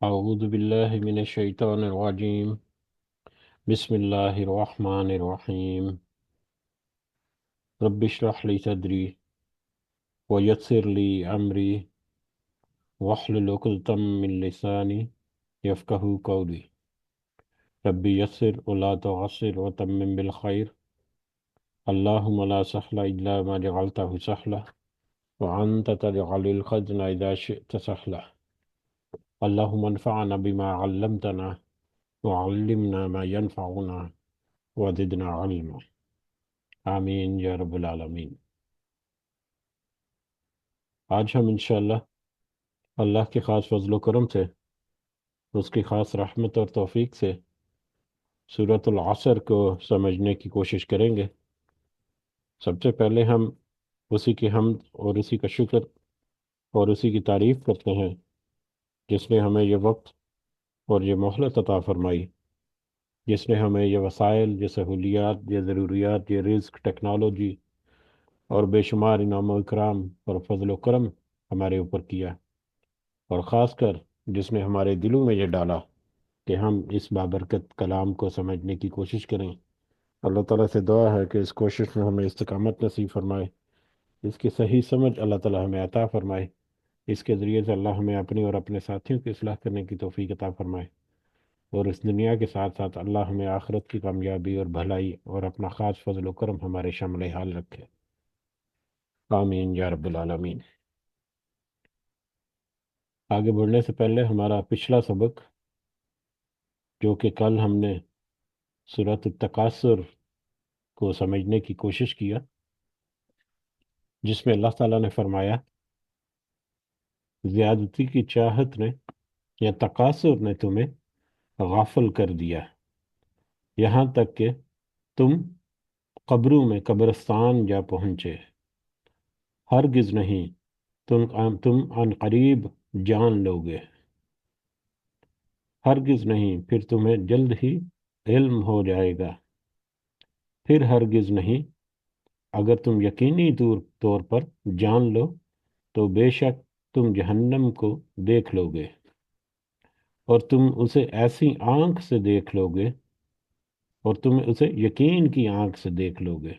أعوذ بالله من الشيطان الرجيم. بسم الله الرحمن الرحيم. رب اشرح لي صدري ويسر لي أمري واحلل عقدة من لساني يفقهوا قولي. رب يسر ولا تعسر وتمم بالخير. اللهم لا سهل إلا ما جعلته سهلا وأنت تجعل الحزن إذا شئت سهلا. اللهم انفعنا بما علمتنا وعلمنا ما ينفعنا وزدنا علما. آمین یا رب العالمین۔ آج ہم انشاءاللہ اللہ کے خاص فضل و کرم سے، اس کی خاص رحمت اور توفیق سے سورۃ العصر کو سمجھنے کی کوشش کریں گے۔ سب سے پہلے ہم اسی کی حمد اور اسی کا شکر اور اسی کی تعریف کرتے ہیں جس نے ہمیں یہ وقت اور یہ مہلت عطا فرمائی، جس نے ہمیں یہ وسائل، یہ سہولیات، یہ ضروریات، یہ رزق، ٹیکنالوجی اور بے شمار انعام و اکرام اور فضل و کرم ہمارے اوپر کیا، اور خاص کر جس نے ہمارے دلوں میں یہ ڈالا کہ ہم اس بابرکت کلام کو سمجھنے کی کوشش کریں۔ اللہ تعالیٰ سے دعا ہے کہ اس کوشش میں ہمیں استقامت نصیب فرمائے، اس کی صحیح سمجھ اللہ تعالیٰ ہمیں عطا فرمائے، اس کے ذریعے سے اللہ ہمیں اپنی اور اپنے ساتھیوں کی اصلاح کرنے کی توفیق عطا فرمائے، اور اس دنیا کے ساتھ ساتھ اللہ ہمیں آخرت کی کامیابی اور بھلائی اور اپنا خاص فضل و کرم ہمارے شامل حال رکھے۔ آمین یا رب العالمین۔ آگے بڑھنے سے پہلے ہمارا پچھلا سبق، جو کہ کل ہم نے سورۃ التکاثر کو سمجھنے کی کوشش کیا، جس میں اللہ تعالیٰ نے فرمایا زیادتی کی چاہت نے یا تکاثر نے تمہیں غافل کر دیا، یہاں تک کہ تم قبروں میں قبرستان جا پہنچے۔ ہرگز نہیں، تم عن قریب جان لو گے، ہرگز نہیں، پھر تمہیں جلد ہی علم ہو جائے گا، پھر ہرگز نہیں، اگر تم یقینی طور پر جان لو تو بے شک تم جہنم کو دیکھ لو گے، اور تم اسے ایسی آنکھ سے دیکھ لو گے، اور تم اسے یقین کی آنکھ سے دیکھ لو گے،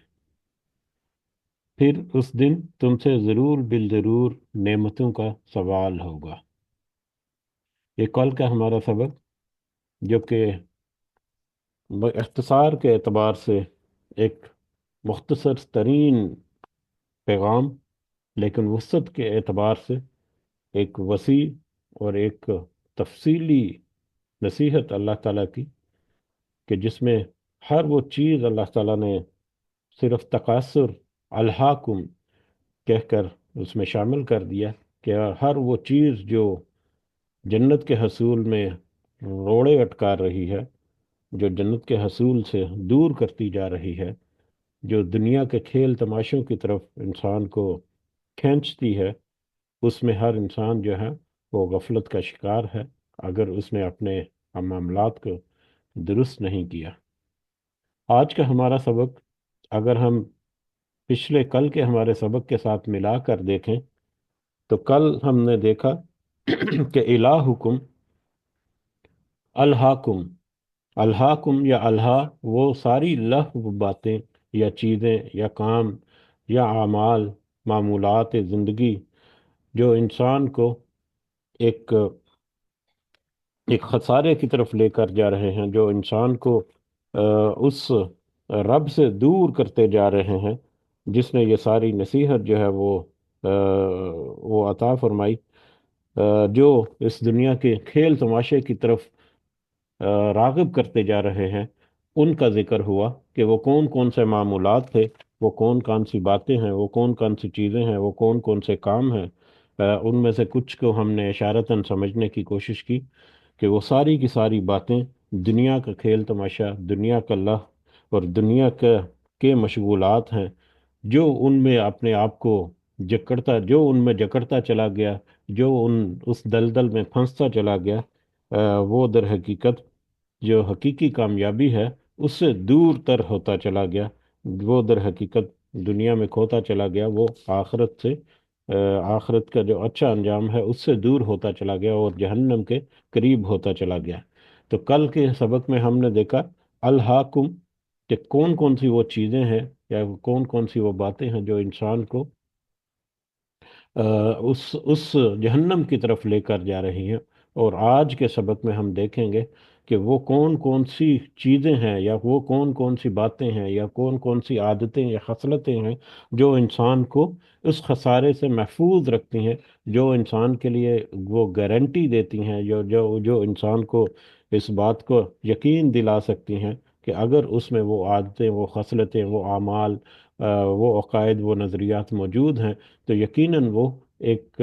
پھر اس دن تم سے ضرور بالضرور نعمتوں کا سوال ہوگا۔ یہ کل کا ہمارا سبق، جو کہ اختصار کے اعتبار سے ایک مختصر ترین پیغام، لیکن وسعت کے اعتبار سے ایک وسیع اور ایک تفصیلی نصیحت اللہ تعالیٰ کی، کہ جس میں ہر وہ چیز اللہ تعالیٰ نے صرف تکاثر الہاکم کہہ کر اس میں شامل کر دیا، کہ ہر وہ چیز جو جنت کے حصول میں روڑے اٹکا رہی ہے، جو جنت کے حصول سے دور کرتی جا رہی ہے، جو دنیا کے کھیل تماشوں کی طرف انسان کو کھینچتی ہے، اس میں ہر انسان جو ہے وہ غفلت کا شکار ہے، اگر اس نے اپنے معاملات کو درست نہیں کیا۔ آج کا ہمارا سبق، اگر ہم پچھلے کل کے ہمارے سبق کے ساتھ ملا کر دیکھیں، تو کل ہم نے دیکھا کہ الہکم الہاکم، الہاکم یا الہا وہ ساری لہو باتیں یا چیزیں یا کام یا اعمال، معمولات زندگی، جو انسان کو ایک خسارے کی طرف لے کر جا رہے ہیں، جو انسان کو اس رب سے دور کرتے جا رہے ہیں، جس نے یہ ساری نصیحت جو ہے وہ عطا فرمائی، جو اس دنیا کے کھیل تماشے کی طرف راغب کرتے جا رہے ہیں، ان کا ذکر ہوا کہ وہ کون کون سے معمولات تھے، وہ کون کون سی باتیں ہیں، وہ کون کون سی چیزیں ہیں، وہ کون کون سے کام ہیں۔ ان میں سے کچھ کو ہم نے اشارتاً سمجھنے کی کوشش کی، کہ وہ ساری کی ساری باتیں دنیا کا کھیل تماشا، دنیا کا اور دنیا کے مشغولات ہیں، جو ان میں اپنے آپ کو جو ان میں جکڑتا چلا گیا، جو اس دلدل میں پھنستا چلا گیا، وہ در حقیقت جو حقیقی کامیابی ہے اس سے دور تر ہوتا چلا گیا، وہ در حقیقت دنیا میں کھوتا چلا گیا، وہ آخرت سے آخرت کا جو اچھا انجام ہے اس سے دور ہوتا چلا گیا اور جہنم کے قریب ہوتا چلا گیا۔ تو کل کے سبق میں ہم نے دیکھا الہاکم، کہ کون کون سی وہ چیزیں ہیں یا کون کون سی وہ باتیں ہیں جو انسان کو آ، اس جہنم کی طرف لے کر جا رہی ہیں۔ اور آج کے سبق میں ہم دیکھیں گے کہ وہ کون کون سی چیزیں ہیں یا وہ کون کون سی باتیں ہیں یا کون کون سی عادتیں یا خصلتیں ہیں جو انسان کو اس خسارے سے محفوظ رکھتی ہیں، جو انسان کے لیے وہ گارنٹی دیتی ہیں، جو انسان کو اس بات کو یقین دلا سکتی ہیں کہ اگر اس میں وہ عادتیں، وہ خصلتیں، وہ اعمال، وہ عقائد، وہ نظریات موجود ہیں تو یقیناً وہ ایک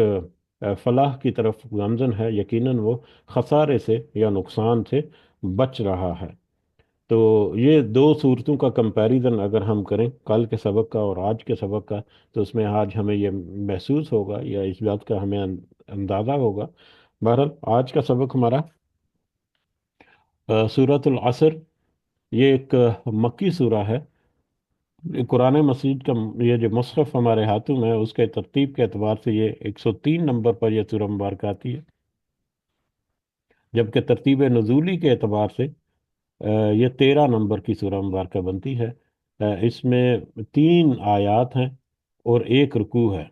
فلاح کی طرف گامزن ہے، یقیناً وہ خسارے سے یا نقصان سے بچ رہا ہے۔ تو یہ دو صورتوں کا کمپیریزن اگر ہم کریں، کل کے سبق کا اور آج کے سبق کا، تو اس میں آج ہمیں یہ محسوس ہوگا یا اس بات کا ہمیں اندازہ ہوگا۔ بہرحال آج کا سبق ہمارا سورۃ العصر، یہ ایک مکی سورہ ہے۔ قرآن مجید کا یہ جو مصحف ہمارے ہاتھوں میں ہے اس کے ترتیب کے اعتبار سے یہ 103 نمبر پر یہ سورہ مبارکہ آتی ہے، جبکہ ترتیب نزولی کے اعتبار سے یہ 13 نمبر کی سورہ مبارکہ بنتی ہے۔ اس میں 3 آیات ہیں اور ایک رکوع ہے۔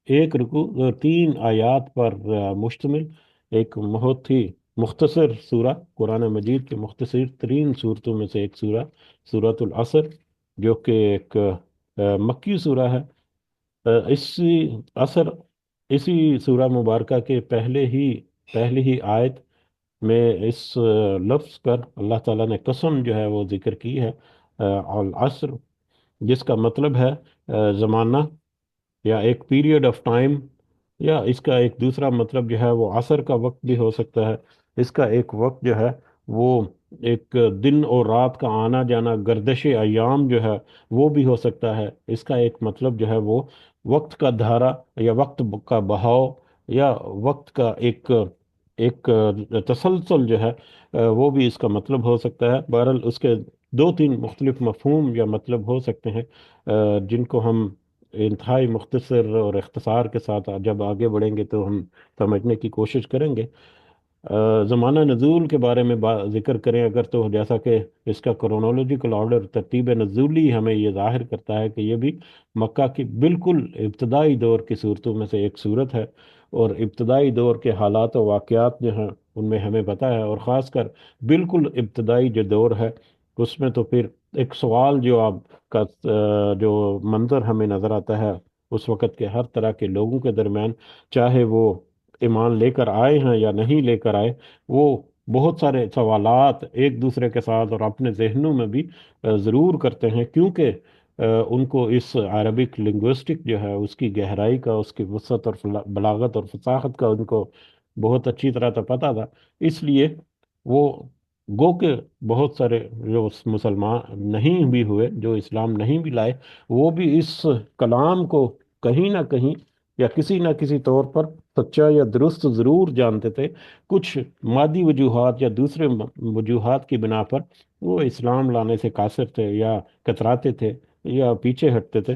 ایک رکوع اور 3 آیات پر مشتمل ایک بہت ہی مختصر سورہ، قرآن مجید کے مختصر ترین صورتوں میں سے ایک سورہ، سورۃ العصر، جو کہ ایک مکی سورہ ہے۔ اسی عصر، اسی سورہ مبارکہ کے پہلی ہی آیت میں اس لفظ پر اللہ تعالیٰ نے قسم جو ہے وہ ذکر کی ہے، العصر، جس کا مطلب ہے زمانہ یا ایک پیریڈ آف ٹائم، یا اس کا ایک دوسرا مطلب جو ہے وہ عصر کا وقت بھی ہو سکتا ہے۔ اس کا ایک وقت جو ہے وہ ایک دن اور رات کا آنا جانا، گردش ایام جو ہے وہ بھی ہو سکتا ہے۔ اس کا ایک مطلب جو ہے وہ وقت کا دھارا یا وقت کا بہاؤ یا وقت کا ایک تسلسل جو ہے وہ بھی اس کا مطلب ہو سکتا ہے۔ بہرحال اس کے 2 3 مختلف مفہوم یا مطلب ہو سکتے ہیں، جن کو ہم انتہائی مختصر اور اختصار کے ساتھ جب آگے بڑھیں گے تو ہم سمجھنے کی کوشش کریں گے۔ زمانہ نزول کے بارے میں ذکر کریں اگر، تو جیسا کہ اس کا کرونولوجیکل آرڈر، ترتیب نزولی ہمیں یہ ظاہر کرتا ہے کہ یہ بھی مکہ کی بالکل ابتدائی دور کی صورتوں میں سے ایک صورت ہے، اور ابتدائی دور کے حالات و واقعات جو ہیں ان میں ہمیں پتہ ہے، اور خاص کر بالکل ابتدائی جو دور ہے اس میں تو پھر ایک سوال جواب کا جو منظر ہمیں نظر آتا ہے اس وقت کے ہر طرح کے لوگوں کے درمیان، چاہے وہ ایمان لے کر آئے ہیں یا نہیں لے کر آئے، وہ بہت سارے سوالات ایک دوسرے کے ساتھ اور اپنے ذہنوں میں بھی ضرور کرتے ہیں، کیونکہ ان کو اس عربک لنگوسٹک جو ہے اس کی گہرائی کا، اس کی وسعت اور بلاغت اور فصاحت کا ان کو بہت اچھی طرح تو پتہ تھا۔ اس لیے وہ گو کہ بہت سارے جو مسلمان نہیں بھی ہوئے، جو اسلام نہیں بھی لائے، وہ بھی اس کلام کو کہیں نہ کہیں یا کسی نہ کسی طور پر سچا یا درست ضرور جانتے تھے۔ کچھ مادی وجوہات یا دوسرے وجوہات کی بنا پر وہ اسلام لانے سے قاصر تھے یا کتراتے تھے یا پیچھے ہٹتے تھے۔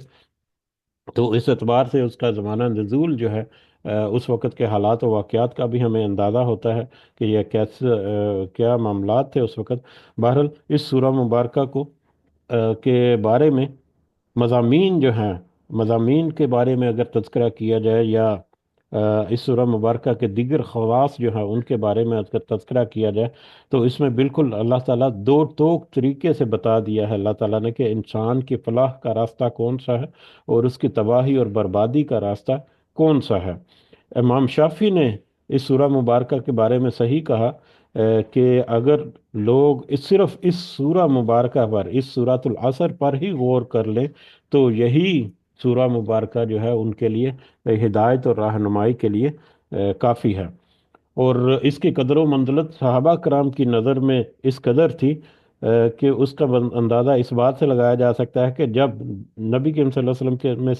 تو اس اعتبار سے اس کا زمانہ نزول جو ہے اس وقت کے حالات و واقعات کا بھی ہمیں اندازہ ہوتا ہے کہ یہ کیسے کیا معاملات تھے اس وقت۔ بہرحال اس سورہ مبارکہ کو کے بارے میں مضامین جو ہیں، مضامین کے بارے میں اگر تذکرہ کیا جائے یا اس سورہ مبارکہ کے دیگر خواص جو ہیں ان کے بارے میں اگر تذکرہ کیا جائے تو اس میں بالکل اللہ تعالیٰ دو ٹوک طریقے سے بتا دیا ہے اللہ تعالیٰ نے کہ انسان کی فلاح کا راستہ کون سا ہے اور اس کی تباہی اور بربادی کا راستہ کون سا ہے۔ امام شافعی نے اس سورہ مبارکہ کے بارے میں صحیح کہا کہ اگر لوگ صرف اس سورہ مبارکہ پر، اس سورۃ العصر پر ہی غور کر لیں تو یہی سورہ مبارکہ جو ہے ان کے لیے ہدایت اور رہنمائی کے لیے کافی ہے۔ اور اس کی قدر و منزلت صحابہ کرام کی نظر میں اس قدر تھی کہ اس کا اندازہ اس بات سے لگایا جا سکتا ہے کہ جب نبی کریم صلی اللہ علیہ وسلم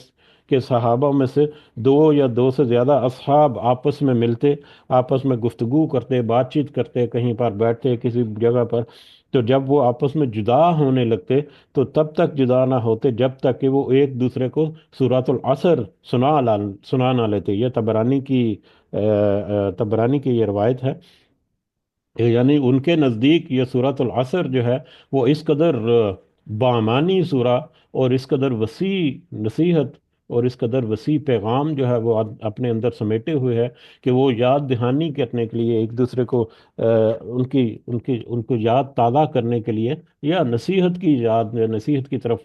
کے صحابہ میں سے 2 یا 2 سے زیادہ اصحاب آپس میں ملتے، آپس میں گفتگو کرتے، بات چیت کرتے، کہیں پر بیٹھتے کسی جگہ پر، تو جب وہ آپس میں جدا ہونے لگتے تو تب تک جدا نہ ہوتے جب تک کہ وہ ایک دوسرے کو سورۃ العصر سنا نہ لیتے۔ یہ تبرانی کی یہ روایت ہے، یعنی ان کے نزدیک یہ سورۃ العصر جو ہے وہ اس قدر بامانی سورہ، اور اس قدر وسیع نصیحت اور اس قدر وسیع پیغام جو ہے وہ اپنے اندر سمیٹے ہوئے ہے کہ وہ یاد دہانی کرنے کے لیے ایک دوسرے کو ان کو یاد تازہ کرنے کے لیے، یا نصیحت کی طرف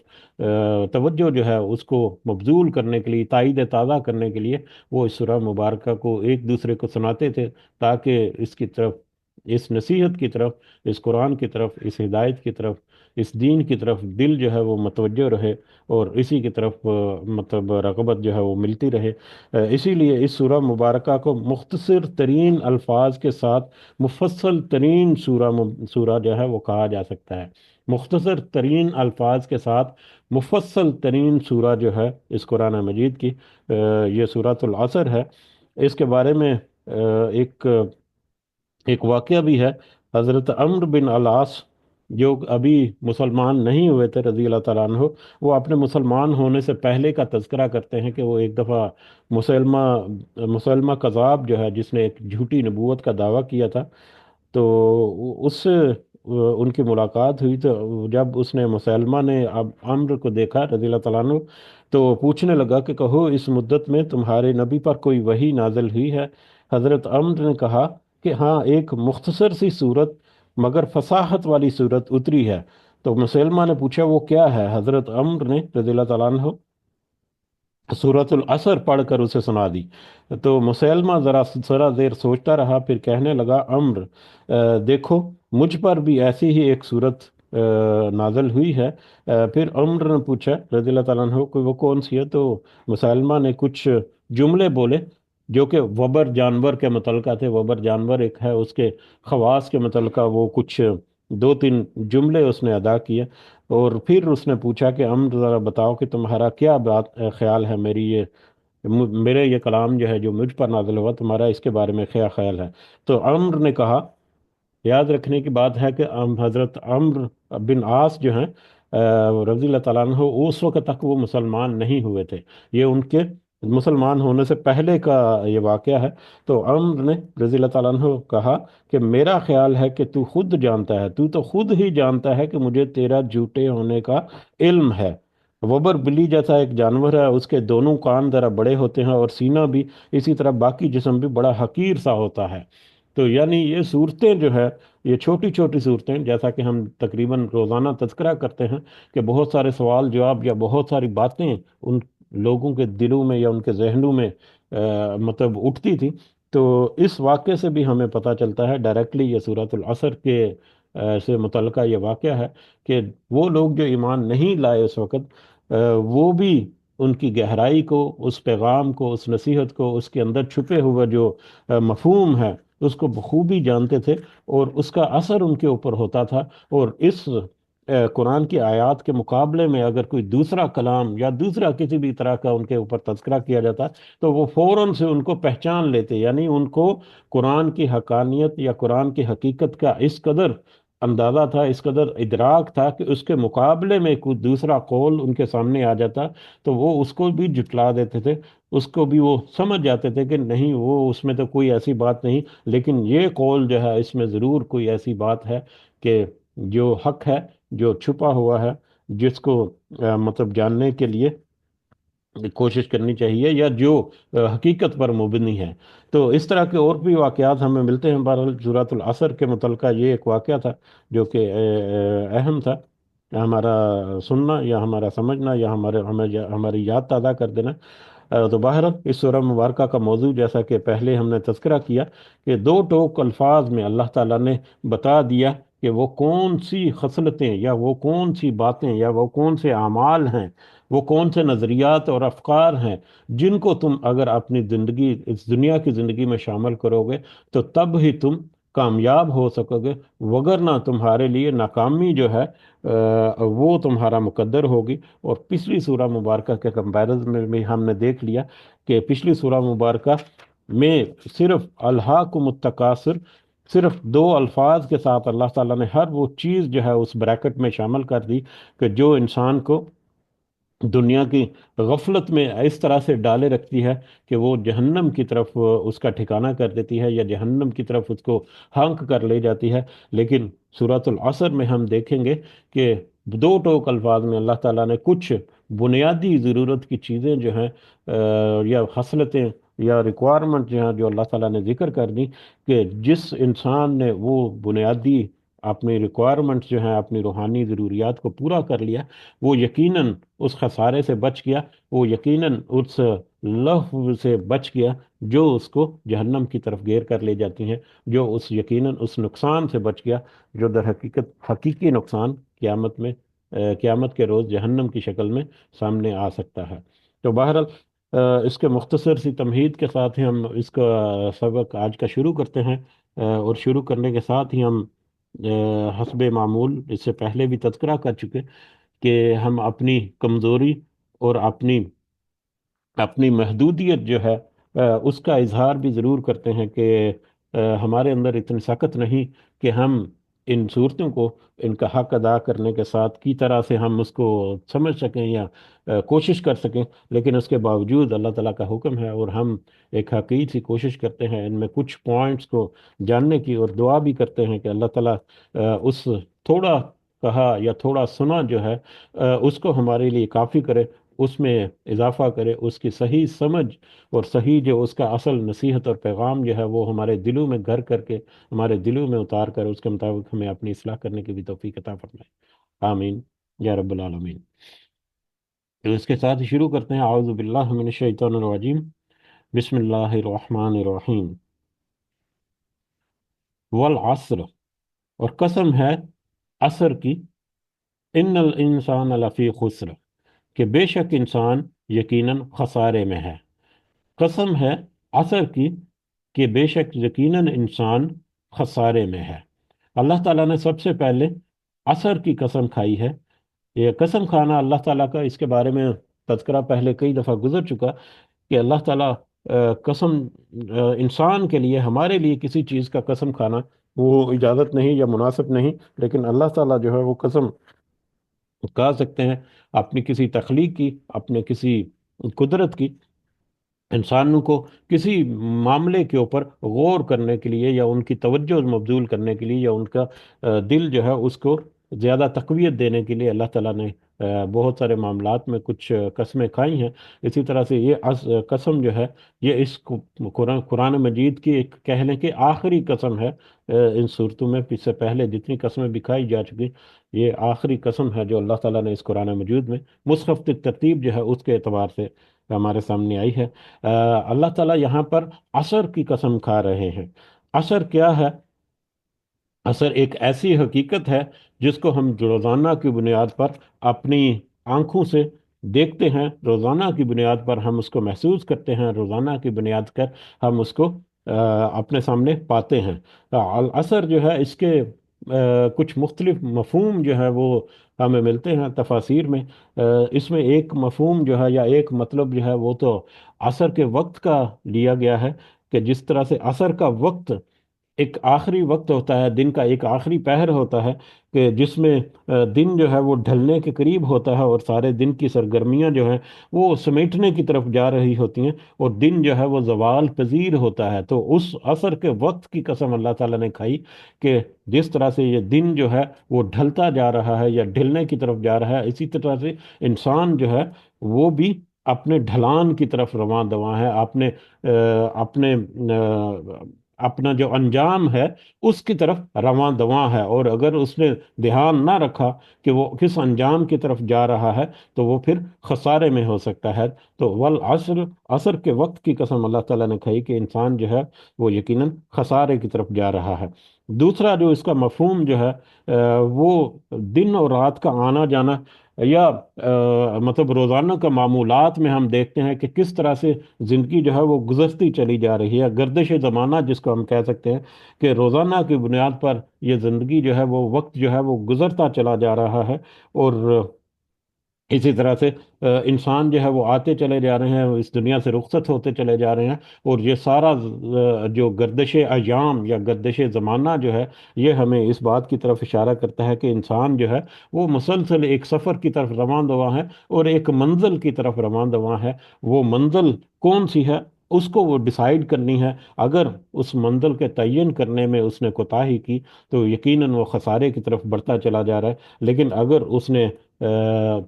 توجہ جو ہے اس کو مبذول کرنے کے لیے، تائید تازہ کرنے کے لیے وہ اس سورہ مبارکہ کو ایک دوسرے کو سناتے تھے، تاکہ اس کی طرف، اس نصیحت کی طرف، اس قرآن کی طرف، اس ہدایت کی طرف، اس دین کی طرف دل جو ہے وہ متوجہ رہے، اور اسی کی طرف مطلب رغبت جو ہے وہ ملتی رہے۔ اسی لیے اس سورہ مبارکہ کو مختصر ترین الفاظ کے ساتھ مفصل ترین سورہ جو ہے وہ کہا جا سکتا ہے۔ مختصر ترین الفاظ کے ساتھ مفصل ترین سورہ جو ہے اس قرآن مجید کی یہ سورۃ العصر ہے۔ اس کے بارے میں ایک ایک واقعہ بھی ہے۔ حضرت عمرو بن العاص، جو ابھی مسلمان نہیں ہوئے تھے رضی اللہ تعالیٰ عنہ، وہ اپنے مسلمان ہونے سے پہلے کا تذکرہ کرتے ہیں کہ وہ ایک دفعہ مسلمہ مسلمہ کذاب جو ہے، جس نے ایک جھوٹی نبوت کا دعویٰ کیا تھا، تو اس سے ان کی ملاقات ہوئی، تو جب اس نے مسلمہ نے اب عمرو کو دیکھا رضی اللہ تعالیٰ عنہ، تو پوچھنے لگا کہ کہو اس مدت میں تمہارے نبی پر کوئی وحی نازل ہوئی ہے؟ حضرت عمرو نے کہا کہ ہاں، ایک مختصر سی صورت مگر فصاحت والی صورت اتری ہے۔ تو مسلمہ نے پوچھا وہ کیا ہے؟ حضرت عمرو نے رضی اللہ تعالیٰ عنہ سورۃ العصر پڑھ کر اسے سنا دی۔ تو مسلمہ ذرا دیر سوچتا رہا، پھر کہنے لگا عمرو، دیکھو مجھ پر بھی ایسی ہی ایک صورت نازل ہوئی ہے۔ پھر عمرو نے پوچھا رضی اللہ تعالیٰ عنہ کہ وہ کون سی ہے؟ تو مسلمہ نے کچھ جملے بولے جو کہ وبر جانور کے متعلقہ تھے۔ وبر جانور ایک ہے، اس کے خواص کے متعلقہ وہ کچھ دو تین جملے اس نے ادا کیے، اور پھر اس نے پوچھا کہ عمرو ذرا بتاؤ کہ تمہارا کیا خیال ہے، میرے یہ کلام جو ہے جو مجھ پر نازل ہوا، تمہارا اس کے بارے میں کیا خیال ہے؟ تو عمرو نے کہا، یاد رکھنے کی بات ہے کہ حضرت عمرو بن عاص جو ہیں رضی اللہ تعالیٰ عنہ، اس وقت تک وہ مسلمان نہیں ہوئے تھے، یہ ان کے مسلمان ہونے سے پہلے کا یہ واقعہ ہے۔ تو عمرو نے رضی اللہ تعالیٰ عنہ کہا کہ میرا خیال ہے کہ تو خود جانتا ہے، تو تو خود ہی جانتا ہے کہ مجھے تیرا جھوٹے ہونے کا علم ہے۔ وبر بلی جیسا ایک جانور ہے، اس کے دونوں کان ذرا بڑے ہوتے ہیں، اور سینہ بھی اسی طرح، باقی جسم بھی بڑا حقیر سا ہوتا ہے۔ تو یعنی یہ صورتیں جو ہے، یہ چھوٹی چھوٹی صورتیں، جیسا کہ ہم تقریباً روزانہ تذکرہ کرتے ہیں کہ بہت سارے سوال جواب یا بہت ساری باتیں ان لوگوں کے دلوں میں یا ان کے ذہنوں میں مطلب اٹھتی تھی، تو اس واقعے سے بھی ہمیں پتہ چلتا ہے ڈائریکٹلی، یہ سورۃ العصر کے سے متعلقہ یہ واقعہ ہے کہ وہ لوگ جو ایمان نہیں لائے اس وقت، وہ بھی ان کی گہرائی کو، اس پیغام کو، اس نصیحت کو، اس کے اندر چھپے ہوئے جو مفہوم ہے اس کو بخوبی جانتے تھے، اور اس کا اثر ان کے اوپر ہوتا تھا۔ اور اس قرآن کی آیات کے مقابلے میں اگر کوئی دوسرا کلام یا دوسرا کسی بھی طرح کا ان کے اوپر تذکرہ کیا جاتا تو وہ فوراً سے ان کو پہچان لیتے، یعنی ان کو قرآن کی حقانیت یا قرآن کی حقیقت کا اس قدر اندازہ تھا، اس قدر ادراک تھا کہ اس کے مقابلے میں کوئی دوسرا قول ان کے سامنے آ جاتا تو وہ اس کو بھی جھٹلا دیتے تھے، اس کو بھی وہ سمجھ جاتے تھے کہ نہیں، وہ اس میں تو کوئی ایسی بات نہیں، لیکن یہ قول جو ہے اس میں ضرور کوئی ایسی بات ہے کہ جو حق ہے، جو چھپا ہوا ہے، جس کو مطلب جاننے کے لیے کوشش کرنی چاہیے، یا جو حقیقت پر مبنی ہے۔ تو اس طرح کے اور بھی واقعات ہمیں ملتے ہیں۔ بہرحال سورۃ العصر کے متعلقہ یہ ایک واقعہ تھا جو کہ اہم تھا، ہمارا سننا یا ہمارا سمجھنا یا ہماری یاد تازہ کر دینا۔ تو بہرحال اس سورہ مبارکہ کا موضوع، جیسا کہ پہلے ہم نے تذکرہ کیا، کہ دو ٹوک الفاظ میں اللہ تعالیٰ نے بتا دیا کہ وہ کون سی خصلتیں یا وہ کون سی باتیں یا وہ کون سے اعمال ہیں، وہ کون سے نظریات اور افکار ہیں جن کو تم اگر اپنی زندگی، اس دنیا کی زندگی میں شامل کرو گے تو تب ہی تم کامیاب ہو سکو گے، وگرنہ تمہارے لیے ناکامی جو ہے وہ تمہارا مقدر ہوگی۔ اور پچھلی سورہ مبارکہ کے کمپیرزن میں بھی ہم نے دیکھ لیا کہ پچھلی سورہ مبارکہ میں صرف الہاکم التکاثر، صرف دو الفاظ کے ساتھ اللہ تعالیٰ نے ہر وہ چیز جو ہے اس بریکٹ میں شامل کر دی کہ جو انسان کو دنیا کی غفلت میں اس طرح سے ڈالے رکھتی ہے کہ وہ جہنم کی طرف اس کا ٹھکانہ کر دیتی ہے، یا جہنم کی طرف اس کو ہانک کر لے جاتی ہے۔ لیکن سورۃ العصر میں ہم دیکھیں گے کہ دو ٹوک الفاظ میں اللہ تعالیٰ نے کچھ بنیادی ضرورت کی چیزیں جو ہیں یا خصلتیں یا ریکوائرمنٹ جو ہیں، جو اللہ تعالیٰ نے ذکر کر دی کہ جس انسان نے وہ بنیادی اپنی ریکوائرمنٹس جو ہیں، اپنی روحانی ضروریات کو پورا کر لیا، وہ یقیناً اس خسارے سے بچ گیا، وہ یقیناً اس لہو سے بچ گیا جو اس کو جہنم کی طرف گیر کر لے جاتی ہیں، جو اس یقیناً اس نقصان سے بچ گیا جو در حقیقت حقیقی نقصان قیامت میں قیامت کے روز جہنم کی شکل میں سامنے آ سکتا ہے۔ تو بہرحال اس کے مختصر سی تمہید کے ساتھ ہی ہم اس کا سبق آج کا شروع کرتے ہیں، اور شروع کرنے کے ساتھ ہی ہم حسب معمول اس سے پہلے بھی تذکرہ کر چکے کہ ہم اپنی کمزوری اور اپنی اپنی محدودیت جو ہے اس کا اظہار بھی ضرور کرتے ہیں کہ ہمارے اندر اتنی سخت نہیں کہ ہم ان صورتوں کو ان کا حق ادا کرنے کے ساتھ کی طرح سے ہم اس کو سمجھ سکیں یا کوشش کر سکیں، لیکن اس کے باوجود اللہ تعالیٰ کا حکم ہے اور ہم ایک حقیقی سی کوشش کرتے ہیں ان میں کچھ پوائنٹس کو جاننے کی، اور دعا بھی کرتے ہیں کہ اللہ تعالیٰ اس تھوڑا کہا یا تھوڑا سنا جو ہے اس کو ہمارے لیے کافی کرے، اس میں اضافہ کرے، اس کی صحیح سمجھ اور صحیح جو اس کا اصل نصیحت اور پیغام جو ہے وہ ہمارے دلوں میں گھر کر کے، ہمارے دلوں میں اتار کر اس کے مطابق ہمیں اپنی اصلاح کرنے کی بھی توفیق عطا فرمائے، آمین یا رب العالمین۔ تو اس کے ساتھ ہی شروع کرتے ہیں، اعوذ باللہ من الشیطان الرجیم، بسم اللہ الرحمن الرحیم۔ والعصر، اور قسم ہے عصر کی، ان الانسان لفی خسر، کہ بے شک انسان یقیناً خسارے میں ہے۔ قسم ہے عصر کی کہ بے شک یقیناً انسان خسارے میں ہے۔ اللہ تعالیٰ نے سب سے پہلے عصر کی قسم کھائی ہے۔ یہ قسم کھانا اللہ تعالیٰ کا، اس کے بارے میں تذکرہ پہلے کئی دفعہ گزر چکا کہ اللہ تعالیٰ قسم انسان کے لیے، ہمارے لیے کسی چیز کا قسم کھانا وہ اجازت نہیں یا مناسب نہیں، لیکن اللہ تعالیٰ جو ہے وہ قسم کہا سکتے ہیں اپنی کسی تخلیق کی، اپنے کسی قدرت کی، انسانوں کو کسی معاملے کے اوپر غور کرنے کے لیے یا ان کی توجہ مبذول کرنے کے لیے یا ان کا دل جو ہے اس کو زیادہ تقویت دینے کے لیے اللہ تعالیٰ نے بہت سارے معاملات میں کچھ قسمیں کھائی ہیں۔ اسی طرح سے یہ قسم جو ہے یہ اس قرآن مجید کی ایک کہہ لیں کہ آخری قسم ہے۔ ان صورتوں میں اس سے پہلے جتنی قسمیں بھی کھائی جا چکی، یہ آخری قسم ہے جو اللہ تعالیٰ نے اس قرآن مجید میں مصحف ترتیب جو ہے اس کے اعتبار سے ہمارے سامنے آئی ہے۔ اللہ تعالیٰ یہاں پر عصر کی قسم کھا رہے ہیں۔ عصر کیا ہے؟ عصر ایک ایسی حقیقت ہے جس کو ہم روزانہ کی بنیاد پر اپنی آنکھوں سے دیکھتے ہیں، روزانہ کی بنیاد پر ہم اس کو محسوس کرتے ہیں، روزانہ کی بنیاد پر ہم اس کو اپنے سامنے پاتے ہیں۔ العصر جو ہے اس کے کچھ مختلف مفہوم جو ہے وہ ہمیں ملتے ہیں تفاسیر میں۔ اس میں ایک مفہوم جو ہے یا ایک مطلب جو ہے وہ تو عصر کے وقت کا لیا گیا ہے، کہ جس طرح سے عصر کا وقت ایک آخری وقت ہوتا ہے، دن کا ایک آخری پہر ہوتا ہے، کہ جس میں دن جو ہے وہ ڈھلنے کے قریب ہوتا ہے اور سارے دن کی سرگرمیاں جو ہیں وہ سمیٹنے کی طرف جا رہی ہوتی ہیں، اور دن جو ہے وہ زوال پذیر ہوتا ہے۔ تو اس عصر کے وقت کی قسم اللہ تعالیٰ نے کھائی کہ جس طرح سے یہ دن جو ہے وہ ڈھلتا جا رہا ہے یا ڈھلنے کی طرف جا رہا ہے، اسی طرح سے انسان جو ہے وہ بھی اپنے ڈھلان کی طرف رواں دواں ہے، اپنے اپنا جو انجام ہے اس کی طرف رواں دواں ہے، اور اگر اس نے دھیان نہ رکھا کہ وہ کس انجام کی طرف جا رہا ہے تو وہ پھر خسارے میں ہو سکتا ہے۔ تو والعصر، عصر کے وقت کی قسم اللہ تعالیٰ نے کہی کہ انسان جو ہے وہ یقیناً خسارے کی طرف جا رہا ہے۔ دوسرا جو اس کا مفہوم جو ہے وہ دن اور رات کا آنا جانا، یا مطلب روزانہ کا معمولات میں ہم دیکھتے ہیں کہ کس طرح سے زندگی جو ہے وہ گزرتی چلی جا رہی ہے، گردش زمانہ جس کو ہم کہہ سکتے ہیں، کہ روزانہ کی بنیاد پر یہ زندگی جو ہے وہ وقت جو ہے وہ گزرتا چلا جا رہا ہے، اور اسی طرح سے انسان جو ہے وہ آتے چلے جا رہے ہیں، اس دنیا سے رخصت ہوتے چلے جا رہے ہیں، اور یہ سارا جو گردش ایام یا گردش زمانہ جو ہے، یہ ہمیں اس بات کی طرف اشارہ کرتا ہے کہ انسان جو ہے وہ مسلسل ایک سفر کی طرف رواں دواں ہے، اور ایک منزل کی طرف رواں دواں ہے۔ وہ منزل کون سی ہے، اس کو وہ ڈیسائیڈ کرنی ہے۔ اگر اس منزل کے تعین کرنے میں اس نے کوتاہی کی تو یقیناً وہ خسارے کی طرف بڑھتا چلا جا رہا ہے، لیکن اگر اس نے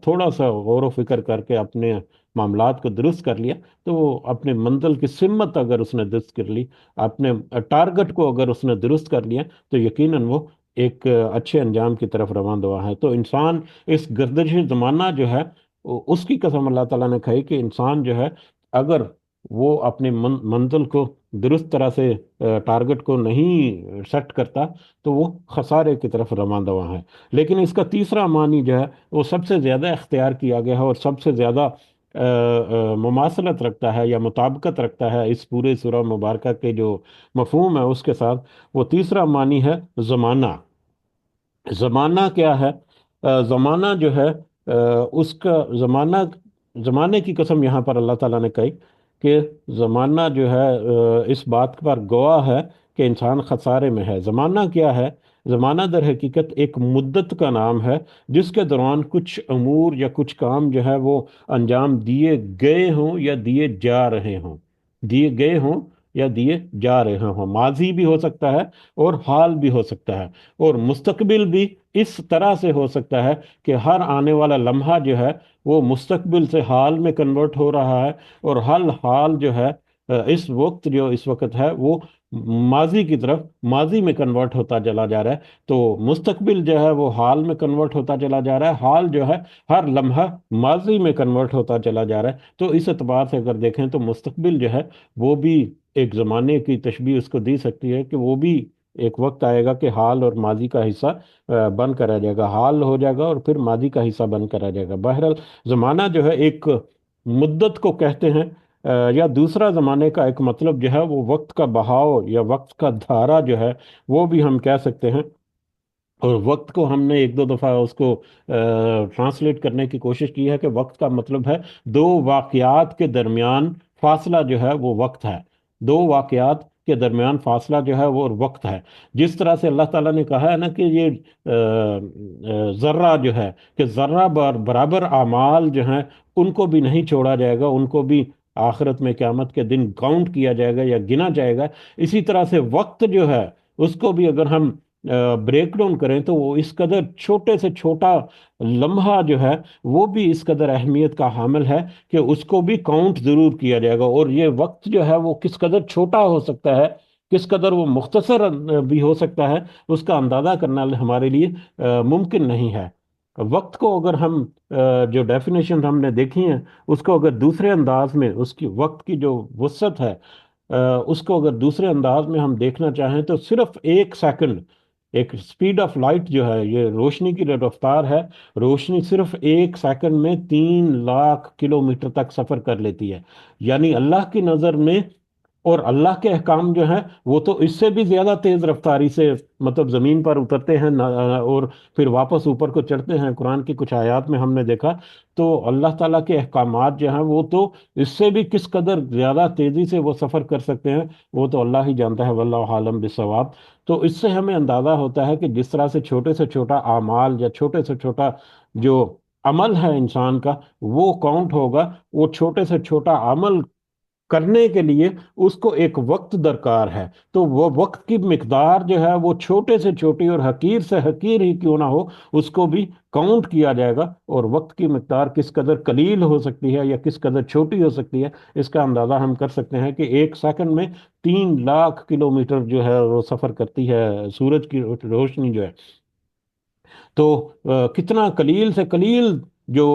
تھوڑا سا غور و فکر کر کے اپنے معاملات کو درست کر لیا، تو وہ اپنے منزل کی سمت اگر اس نے درست کر لی، اپنے ٹارگٹ کو اگر اس نے درست کر لیا، تو یقیناً وہ ایک اچھے انجام کی طرف رواں دواں ہے۔ تو انسان اس گردش زمانہ جو ہے، اس کی قسم اللہ تعالیٰ نے کہی کہ انسان جو ہے، اگر وہ اپنے منزل کو درست طرح سے ٹارگٹ کو نہیں سیٹ کرتا، تو وہ خسارے کی طرف رواں دواں ہے۔ لیکن اس کا تیسرا معنی جو ہے وہ سب سے زیادہ اختیار کیا گیا ہے، اور سب سے زیادہ مماثلت رکھتا ہے یا مطابقت رکھتا ہے اس پورے سورہ مبارکہ کے جو مفہوم ہے اس کے ساتھ۔ وہ تیسرا معنی ہے زمانہ۔ زمانہ کیا ہے؟ زمانہ جو ہے، اس کا زمانہ، زمانے کی قسم یہاں پر اللہ تعالیٰ نے کہی کہ زمانہ جو ہے اس بات پر گواہ ہے کہ انسان خسارے میں ہے۔ زمانہ کیا ہے؟ زمانہ در حقیقت ایک مدت کا نام ہے جس کے دوران کچھ امور یا کچھ کام جو ہے وہ انجام دیے گئے ہوں یا دیے جا رہے ہوں، دیے گئے ہوں یا دیے جا رہے ہوں۔ ماضی بھی ہو سکتا ہے اور حال بھی ہو سکتا ہے، اور مستقبل بھی اس طرح سے ہو سکتا ہے کہ ہر آنے والا لمحہ جو ہے وہ مستقبل سے حال میں کنورٹ ہو رہا ہے، اور ہر حال جو ہے اس وقت جو اس وقت ہے وہ ماضی کی طرف، ماضی میں کنورٹ ہوتا چلا جا رہا ہے۔ تو مستقبل جو ہے وہ حال میں کنورٹ ہوتا چلا جا رہا ہے، حال جو ہے ہر لمحہ ماضی میں کنورٹ ہوتا چلا جا رہا ہے۔ تو اس اعتبار سے اگر دیکھیں تو مستقبل جو ہے وہ بھی ایک زمانے کی تشبیہ اس کو دی سکتی ہے، کہ وہ بھی ایک وقت آئے گا کہ حال اور ماضی کا حصہ بن کر رہ جائے گا، حال ہو جائے گا اور پھر ماضی کا حصہ بن کر رہ جائے گا۔ بہرحال زمانہ جو ہے ایک مدت کو کہتے ہیں، یا دوسرا زمانے کا ایک مطلب جو ہے وہ وقت کا بہاؤ یا وقت کا دھارا جو ہے، وہ بھی ہم کہہ سکتے ہیں۔ اور وقت کو ہم نے ایک دو دفعہ اس کو ٹرانسلیٹ کرنے کی کوشش کی ہے کہ وقت کا مطلب ہے دو واقعات کے درمیان فاصلہ جو ہے وہ وقت ہے۔ دو واقعات کے درمیان فاصلہ جو ہے وہ وقت ہے۔ جس طرح سے اللہ تعالیٰ نے کہا ہے نا کہ یہ ذرہ جو ہے، کہ ذرہ برابر اعمال جو ہیں ان کو بھی نہیں چھوڑا جائے گا، ان کو بھی آخرت میں قیامت کے دن کاؤنٹ کیا جائے گا یا گنا جائے گا۔ اسی طرح سے وقت جو ہے اس کو بھی اگر ہم بریک ڈاؤن کریں تو وہ اس قدر چھوٹے سے چھوٹا لمحہ جو ہے وہ بھی اس قدر اہمیت کا حامل ہے کہ اس کو بھی کاؤنٹ ضرور کیا جائے گا۔ اور یہ وقت جو ہے وہ کس قدر چھوٹا ہو سکتا ہے، کس قدر وہ مختصر بھی ہو سکتا ہے، اس کا اندازہ کرنا ہمارے لیے ممکن نہیں ہے۔ وقت کو اگر ہم جو ڈیفینیشن ہم نے دیکھی ہیں، اس کو اگر دوسرے انداز میں، اس کی وقت کی جو وسعت ہے، اس کو اگر دوسرے انداز میں ہم دیکھنا چاہیں تو صرف ایک سیکنڈ، ایک سپیڈ آف لائٹ جو ہے، یہ روشنی کی جو رفتار ہے، روشنی صرف ایک سیکنڈ میں 3 لاکھ کلومیٹر تک سفر کر لیتی ہے۔ یعنی اللہ کی نظر میں، اور اللہ کے احکام جو ہیں وہ تو اس سے بھی زیادہ تیز رفتاری سے مطلب زمین پر اترتے ہیں اور پھر واپس اوپر کو چڑھتے ہیں۔ قرآن کی کچھ آیات میں ہم نے دیکھا تو اللہ تعالیٰ کے احکامات جو ہیں وہ تو اس سے بھی کس قدر زیادہ تیزی سے وہ سفر کر سکتے ہیں، وہ تو اللہ ہی جانتا ہے، واللہ عالم بالصواب۔ تو اس سے ہمیں اندازہ ہوتا ہے کہ جس طرح سے چھوٹا اعمال یا چھوٹے سے چھوٹا جو عمل ہے انسان کا وہ کاؤنٹ ہوگا، وہ چھوٹے سے چھوٹا عمل کرنے کے لیے اس کو ایک وقت درکار ہے۔ تو وہ وقت کی مقدار جو ہے وہ چھوٹے سے چھوٹی اور حقیر سے حقیر ہی کیوں نہ ہو، اس کو بھی کاؤنٹ کیا جائے گا، اور وقت کی مقدار کس قدر قلیل ہو سکتی ہے یا کس قدر چھوٹی ہو سکتی ہے، اس کا اندازہ ہم کر سکتے ہیں کہ ایک سیکنڈ میں 3 لاکھ کلومیٹر جو ہے وہ سفر کرتی ہے سورج کی روشنی جو ہے۔ تو کتنا قلیل سے قلیل جو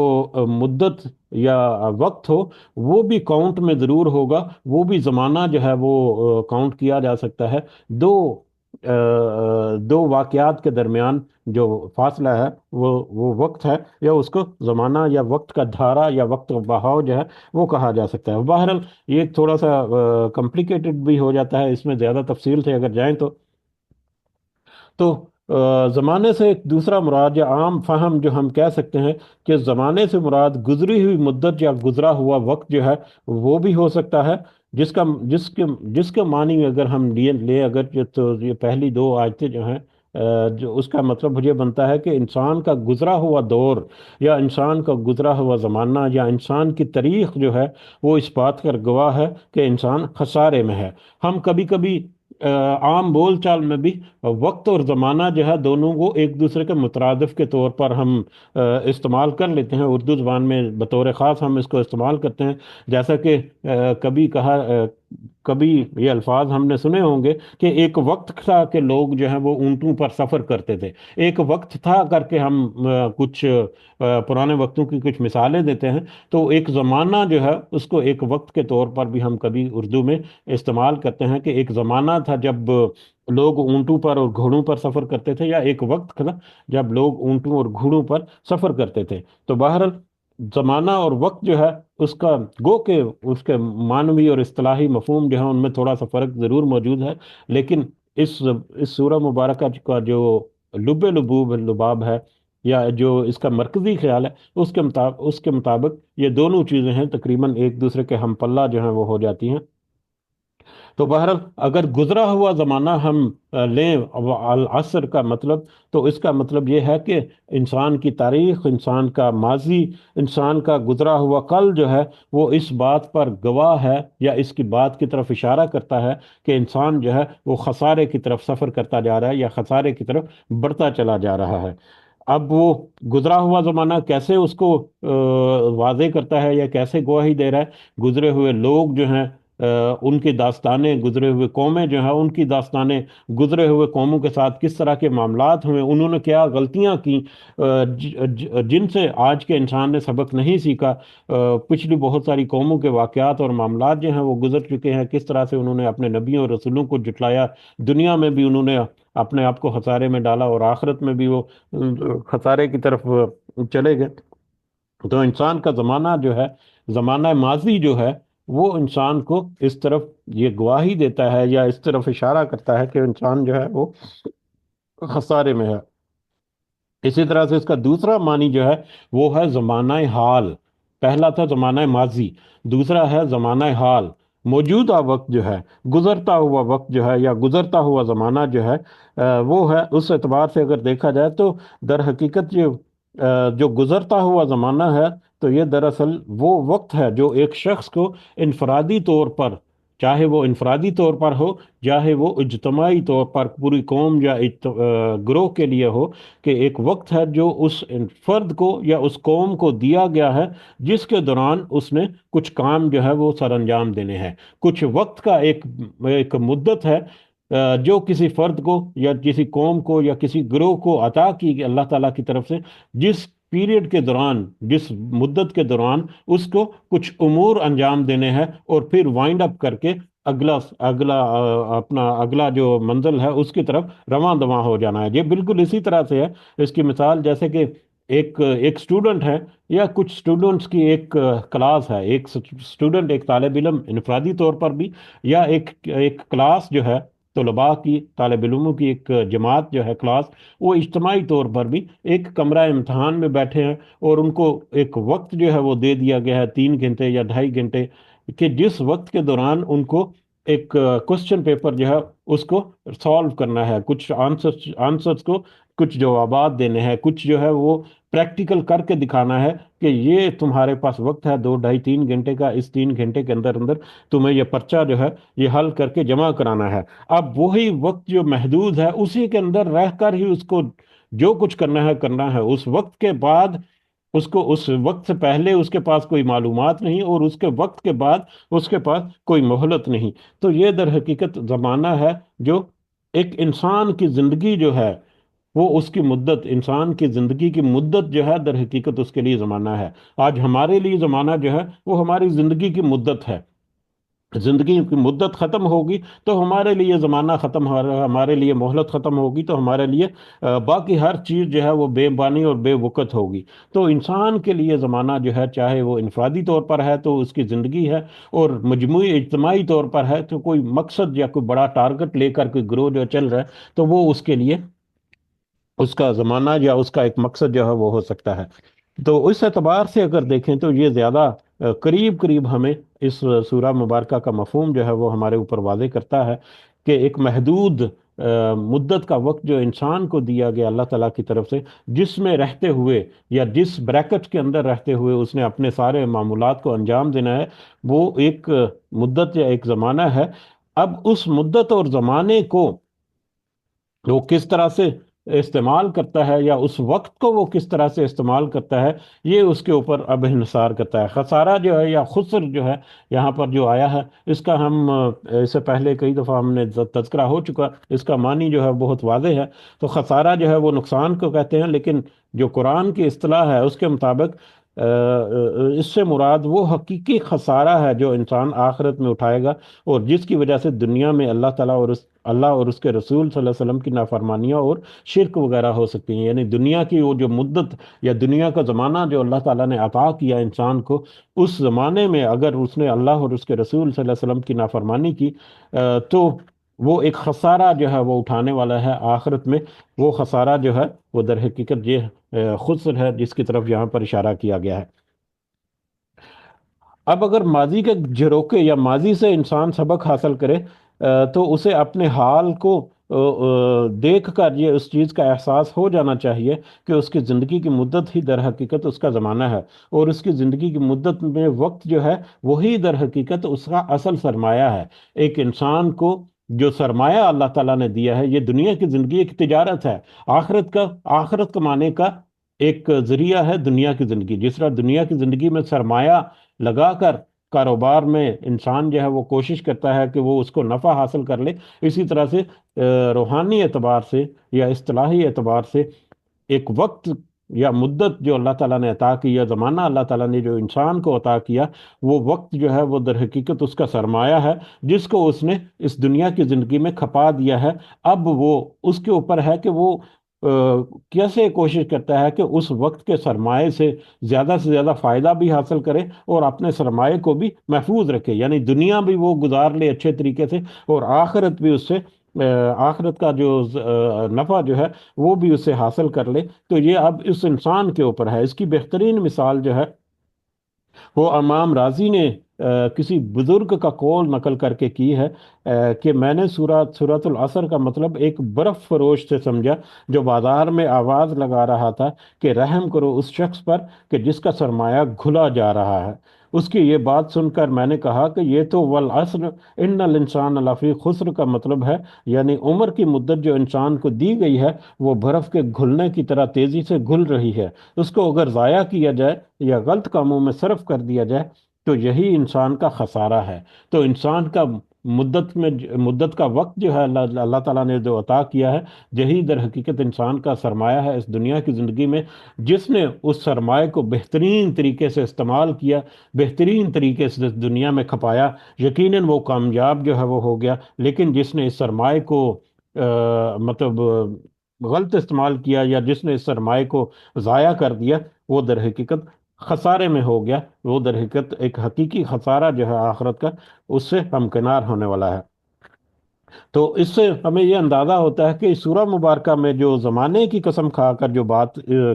مدت یا وقت ہو وہ بھی کاؤنٹ میں ضرور ہوگا، وہ بھی زمانہ جو ہے وہ کاؤنٹ کیا جا سکتا ہے۔ دو دو واقعات کے درمیان جو فاصلہ ہے وہ وقت ہے، یا اس کو زمانہ یا وقت کا دھارا یا وقت کا بہاؤ جو ہے وہ کہا جا سکتا ہے۔ بہرحال یہ تھوڑا سا کمپلیکیٹڈ بھی ہو جاتا ہے، اس میں زیادہ تفصیل سے اگر جائیں تو زمانے سے ایک دوسرا مراد یا عام فہم جو ہم کہہ سکتے ہیں کہ زمانے سے مراد گزری ہوئی مدت یا گزرا ہوا وقت جو ہے وہ بھی ہو سکتا ہے، جس کا جس کے معنی اگر ہم لے اگر تو یہ پہلی دو آیتیں جو ہیں جو اس کا مطلب یہ بنتا ہے کہ انسان کا گزرا ہوا دور یا انسان کا گزرا ہوا زمانہ یا انسان کی تاریخ جو ہے وہ اس بات کا گواہ ہے کہ انسان خسارے میں ہے۔ ہم کبھی کبھی عام بول چال میں بھی وقت اور زمانہ جو ہے دونوں کو ایک دوسرے کے مترادف کے طور پر ہم استعمال کر لیتے ہیں، اردو زبان میں بطور خاص ہم اس کو استعمال کرتے ہیں۔ جیسا کہ کبھی یہ الفاظ ہم نے سنے ہوں گے کہ ایک وقت تھا کہ لوگ جو ہیں وہ اونٹوں پر سفر کرتے تھے، ایک وقت تھا کر کے ہم کچھ پرانے وقتوں کی کچھ مثالیں دیتے ہیں۔ تو ایک زمانہ جو ہے اس کو ایک وقت کے طور پر بھی ہم کبھی اردو میں استعمال کرتے ہیں کہ ایک زمانہ تھا جب لوگ اونٹوں پر اور گھوڑوں پر سفر کرتے تھے، یا ایک وقت تھا جب لوگ اونٹوں اور گھوڑوں پر سفر کرتے تھے۔ تو بہرحال زمانہ اور وقت جو ہے اس کا گو کہ اس کے معنوی اور اصطلاحی مفہوم جو ہے ان میں تھوڑا سا فرق ضرور موجود ہے، لیکن اس سورہ مبارکہ کا جو لباب ہے یا جو اس کا مرکزی خیال ہے اس کے مطابق یہ دونوں چیزیں ہیں تقریباً ایک دوسرے کے ہم پلہ جو ہیں وہ ہو جاتی ہیں۔ تو بہرحال اگر گزرا ہوا زمانہ ہم لیں العصر کا مطلب، تو اس کا مطلب یہ ہے کہ انسان کی تاریخ، انسان کا ماضی، انسان کا گزرا ہوا کل جو ہے وہ اس بات پر گواہ ہے یا اس کی بات کی طرف اشارہ کرتا ہے کہ انسان جو ہے وہ خسارے کی طرف سفر کرتا جا رہا ہے یا خسارے کی طرف بڑھتا چلا جا رہا ہے۔ اب وہ گزرا ہوا زمانہ کیسے اس کو واضح کرتا ہے یا کیسے گواہی دے رہا ہے؟ گزرے ہوئے لوگ جو ہیں ان کی داستانیں، گزرے ہوئے قومیں جو ہیں ان کی داستانیں، گزرے ہوئے قوموں کے ساتھ کس طرح کے معاملات ہوئے، انہوں نے کیا غلطیاں کی جن سے آج کے انسان نے سبق نہیں سیکھا۔ پچھلی بہت ساری قوموں کے واقعات اور معاملات جو ہیں وہ گزر چکے ہیں، کس طرح سے انہوں نے اپنے نبیوں اور رسولوں کو جھٹلایا، دنیا میں بھی انہوں نے اپنے آپ کو خسارے میں ڈالا اور آخرت میں بھی وہ خسارے کی طرف چلے گئے۔ تو انسان کا زمانہ جو ہے، زمانہ ماضی جو ہے، وہ انسان کو اس طرف یہ گواہی دیتا ہے یا اس طرف اشارہ کرتا ہے کہ انسان جو ہے وہ خسارے میں ہے۔ اسی طرح سے اس کا دوسرا معنی جو ہے وہ ہے زمانہ حال۔ پہلا تھا زمانہ ماضی، دوسرا ہے زمانہ حال۔ موجودہ وقت جو ہے، گزرتا ہوا وقت جو ہے یا گزرتا ہوا زمانہ جو ہے وہ ہے اس اعتبار سے اگر دیکھا جائے تو در حقیقت جو گزرتا ہوا زمانہ ہے تو یہ دراصل وہ وقت ہے جو ایک شخص کو انفرادی طور پر، چاہے وہ انفرادی طور پر ہو، چاہے وہ اجتماعی طور پر پوری قوم یا گروہ کے لیے ہو، کہ ایک وقت ہے جو اس فرد کو یا اس قوم کو دیا گیا ہے جس کے دوران اس نے کچھ کام جو ہے وہ سر انجام دینے ہیں۔ کچھ وقت کا ایک مدت ہے جو کسی فرد کو یا کسی قوم کو یا کسی گروہ کو عطا کی گئی اللہ تعالیٰ کی طرف سے، جس پیریڈ کے دوران، جس مدت کے دوران اس کو کچھ امور انجام دینے ہیں اور پھر وائنڈ اپ کر کے اگلا جو منزل ہے اس کی طرف رواں دواں ہو جانا ہے۔ یہ بالکل اسی طرح سے ہے۔ اس کی مثال جیسے کہ ایک اسٹوڈنٹ ہے یا کچھ اسٹوڈنٹس کی ایک کلاس ہے، ایک اسٹوڈنٹ، ایک طالب علم انفرادی طور پر بھی، یا ایک کلاس جو ہے طلباء کی، طالب علموں کی ایک جماعت جو ہے کلاس، وہ اجتماعی طور پر بھی ایک کمرہ امتحان میں بیٹھے ہیں اور ان کو ایک وقت جو ہے وہ دے دیا گیا ہے 3 گھنٹے یا 2.5 گھنٹے، کہ جس وقت کے دوران ان کو ایک کوشچن پیپر جو ہے اس کو سالو کرنا ہے، کچھ آنسرز کو، کچھ جوابات دینے ہیں، کچھ جو ہے وہ پریکٹیکل کر کے دکھانا ہے کہ یہ تمہارے پاس وقت ہے 2 ڈھائی 3 گھنٹے کا، اس 3 گھنٹے کے اندر اندر تمہیں یہ پرچہ جو ہے یہ حل کر کے جمع کرانا ہے۔ اب وہی وقت جو محدود ہے اسی کے اندر رہ کر ہی اس کو جو کچھ کرنا ہے اس وقت کے بعد، اس کو اس وقت سے پہلے اس کے پاس کوئی معلومات نہیں اور اس کے وقت کے بعد اس کے پاس کوئی مہلت نہیں۔ تو یہ در حقیقت زمانہ ہے جو ایک انسان کی زندگی جو ہے وہ اس کی مدت، انسان کی زندگی کی مدت جو ہے در حقیقت اس کے لیے زمانہ ہے۔ آج ہمارے لیے زمانہ جو ہے وہ ہماری زندگی کی مدت ہے۔ زندگی کی مدت ختم ہوگی تو ہمارے لیے زمانہ ختم ہو رہا ہے، ہمارے لیے مہلت ختم ہوگی تو ہمارے لیے باقی ہر چیز جو ہے وہ بے بانی اور بے وقت ہوگی۔ تو انسان کے لیے زمانہ جو ہے، چاہے وہ انفرادی طور پر ہے تو اس کی زندگی ہے، اور مجموعی اجتماعی طور پر ہے تو کوئی مقصد یا کوئی بڑا ٹارگٹ لے کر کوئی گروہ جو چل رہا ہے تو وہ اس کے لیے اس کا زمانہ یا اس کا ایک مقصد جو ہے وہ ہو سکتا ہے۔ تو اس اعتبار سے اگر دیکھیں تو یہ زیادہ قریب قریب ہمیں اس سورہ مبارکہ کا مفہوم جو ہے وہ ہمارے اوپر واضح کرتا ہے کہ ایک محدود مدت کا وقت جو انسان کو دیا گیا اللہ تعالیٰ کی طرف سے، جس میں رہتے ہوئے یا جس بریکٹ کے اندر رہتے ہوئے اس نے اپنے سارے معمولات کو انجام دینا ہے، وہ ایک مدت یا ایک زمانہ ہے۔ اب اس مدت اور زمانے کو وہ کس طرح سے استعمال کرتا ہے، یا اس وقت کو وہ کس طرح سے استعمال کرتا ہے، یہ اس کے اوپر اب انحصار کرتا ہے۔ خسارہ جو ہے یا خسر جو ہے یہاں پر جو آیا ہے، اس کا ہم اس سے پہلے کئی دفعہ ہم نے تذکرہ ہو چکا، اس کا معنی جو ہے بہت واضح ہے۔ تو خسارہ جو ہے وہ نقصان کو کہتے ہیں، لیکن جو قرآن کی اصطلاح ہے اس کے مطابق اس سے مراد وہ حقیقی خسارہ ہے جو انسان آخرت میں اٹھائے گا، اور جس کی وجہ سے دنیا میں اللہ اور اس کے رسول صلی اللہ علیہ وسلم کی نافرمانیاں اور شرک وغیرہ ہو سکتی ہیں۔ یعنی دنیا کی وہ جو مدت یا دنیا کا زمانہ جو اللہ تعالیٰ نے عطا کیا انسان کو، اس زمانے میں اگر اس نے اللہ اور اس کے رسول صلی اللہ علیہ وسلم کی نافرمانی کی تو وہ ایک خسارہ جو ہے وہ اٹھانے والا ہے آخرت میں۔ وہ خسارہ جو ہے وہ در حقیقت یہ خسر ہے جس کی طرف یہاں پر اشارہ کیا گیا ہے۔ اب اگر ماضی کے جھروکے یا ماضی سے انسان سبق حاصل کرے تو اسے اپنے حال کو دیکھ کر یہ اس چیز کا احساس ہو جانا چاہیے کہ اس کی زندگی کی مدت ہی در حقیقت اس کا زمانہ ہے، اور اس کی زندگی کی مدت میں وقت جو ہے وہی در حقیقت اس کا اصل سرمایہ ہے۔ ایک انسان کو جو سرمایہ اللہ تعالیٰ نے دیا ہے، یہ دنیا کی زندگی ایک تجارت ہے، آخرت کمانے کا ایک ذریعہ ہے دنیا کی زندگی۔ جس طرح دنیا کی زندگی میں سرمایہ لگا کر کاروبار میں انسان جو ہے وہ کوشش کرتا ہے کہ وہ اس کو نفع حاصل کر لے، اسی طرح سے روحانی اعتبار سے یا اصطلاحی اعتبار سے ایک وقت یا مدت جو اللہ تعالیٰ نے عطا کی، یا زمانہ اللہ تعالیٰ نے جو انسان کو عطا کیا، وہ وقت جو ہے وہ در حقیقت اس کا سرمایہ ہے جس کو اس نے اس دنیا کی زندگی میں کھپا دیا ہے۔ اب وہ اس کے اوپر ہے کہ وہ کیسے کوشش کرتا ہے کہ اس وقت کے سرمایے سے زیادہ فائدہ بھی حاصل کرے اور اپنے سرمایے کو بھی محفوظ رکھے، یعنی دنیا بھی وہ گزار لے اچھے طریقے سے، اور آخرت بھی اس سے آخرت کا جو نفع جو ہے وہ بھی اسے حاصل کر لے۔ تو یہ اب اس انسان کے اوپر ہے۔ اس کی بہترین مثال جو ہے وہ امام راضی نے کسی بزرگ کا قول نقل کر کے کی ہے کہ میں نے سورۃ العصر کا مطلب ایک برف فروش سے سمجھا جو بازار میں آواز لگا رہا تھا کہ رحم کرو اس شخص پر کہ جس کا سرمایہ گھلا جا رہا ہے۔ اس کی یہ بات سن کر میں نے کہا کہ یہ تو والعصر ان الانسان لفی خسر کا مطلب ہے، یعنی عمر کی مدت جو انسان کو دی گئی ہے وہ برف کے گھلنے کی طرح تیزی سے گھل رہی ہے۔ اس کو اگر ضائع کیا جائے یا غلط کاموں میں صرف کر دیا جائے تو یہی انسان کا خسارہ ہے۔ تو انسان کا مدت کا وقت جو ہے اللہ تعالیٰ نے جو عطا کیا ہے، یہی در حقیقت انسان کا سرمایہ ہے اس دنیا کی زندگی میں۔ جس نے اس سرمایہ کو بہترین طریقے سے استعمال کیا، بہترین طریقے سے اس دنیا میں کھپایا، یقیناً وہ کامیاب جو ہے وہ ہو گیا۔ لیکن جس نے اس سرمایہ کو مطلب غلط استعمال کیا، یا جس نے اس سرمایہ کو ضائع کر دیا، وہ در حقیقت خسارے میں ہو گیا۔ وہ در حقیقت ایک حقیقی خسارہ جو ہے آخرت کا، اس سے ہمکنار ہونے والا ہے۔ تو اس سے ہمیں یہ اندازہ ہوتا ہے کہ اس سورہ مبارکہ میں جو زمانے کی قسم کھا کر جو بات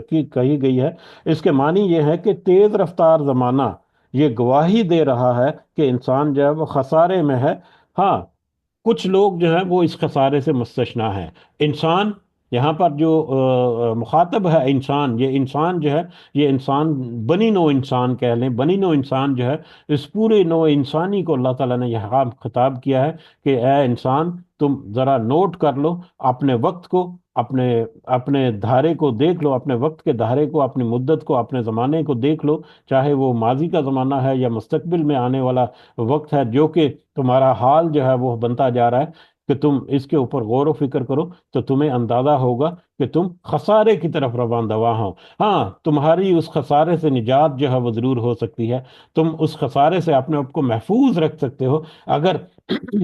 کی کہی گئی ہے، اس کے معنی یہ ہے کہ تیز رفتار زمانہ یہ گواہی دے رہا ہے کہ انسان جو ہے وہ خسارے میں ہے۔ ہاں، کچھ لوگ جو ہیں وہ اس خسارے سے مستثنا ہیں۔ انسان یہاں پر جو مخاطب ہے انسان، یہ انسان جو ہے، یہ انسان بنی نوع انسان کہہ لیں، بنی نوع انسان جو ہے، اس پورے نوع انسانی کو اللہ تعالیٰ نے یہاں خطاب کیا ہے کہ اے انسان، تم ذرا نوٹ کر لو اپنے وقت کو، اپنے اپنے دھارے کو دیکھ لو، اپنے وقت کے دھارے کو، اپنی مدت کو، اپنے زمانے کو دیکھ لو، چاہے وہ ماضی کا زمانہ ہے یا مستقبل میں آنے والا وقت ہے، جو کہ تمہارا حال جو ہے وہ بنتا جا رہا ہے، کہ تم اس کے اوپر غور و فکر کرو تو تمہیں اندازہ ہوگا کہ تم خسارے کی طرف روان دوا ہو۔ ہاں، تمہاری اس خسارے سے نجات جو ہے وہ ضرور ہو سکتی ہے، تم اس خسارے سے اپنے آپ کو محفوظ رکھ سکتے ہو اگر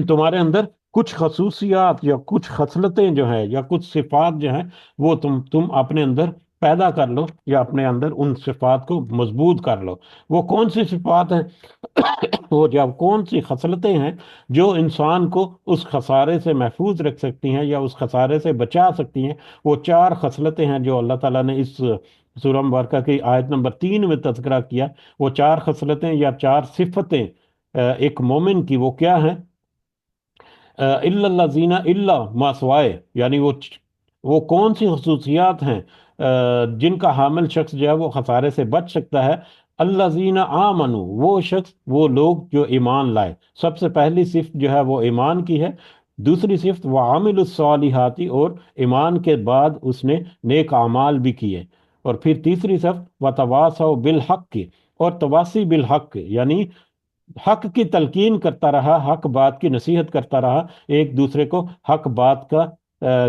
تمہارے اندر کچھ خصوصیات یا کچھ خصلتیں جو ہیں یا کچھ صفات جو ہیں وہ تم اپنے اندر پیدا کر لو یا اپنے اندر ان صفات کو مضبوط کر لو۔ وہ کون سی صفات ہیں؟ وہ جب کون سی خصلتیں ہیں جو انسان کو اس خسارے سے محفوظ رکھ سکتی ہیں یا اس خسارے سے بچا سکتی ہیں؟ وہ چار خصلتیں ہیں جو اللہ تعالیٰ نے اس سورہ مبارکہ کی آیت نمبر 3 میں تذکرہ کیا۔ وہ چار خصلتیں یا چار صفتیں ایک مومن کی وہ کیا ہیں؟ الا الذین الا ما سوائے، یعنی وہ کون سی خصوصیات ہیں جن کا حامل شخص جو ہے وہ خسارے سے بچ سکتا ہے؟ الذین آمنو، وہ شخص وہ لوگ جو ایمان لائے۔ سب سے پہلی صفت جو ہے وہ ایمان کی ہے۔ دوسری صفت وعامل الصالحات، اور ایمان کے بعد اس نے نیک اعمال بھی کیے۔ اور پھر تیسری صفت وتواصوا بالحق کی، اور تواصی بالحق، یعنی حق کی تلقین کرتا رہا، حق بات کی نصیحت کرتا رہا، ایک دوسرے کو حق بات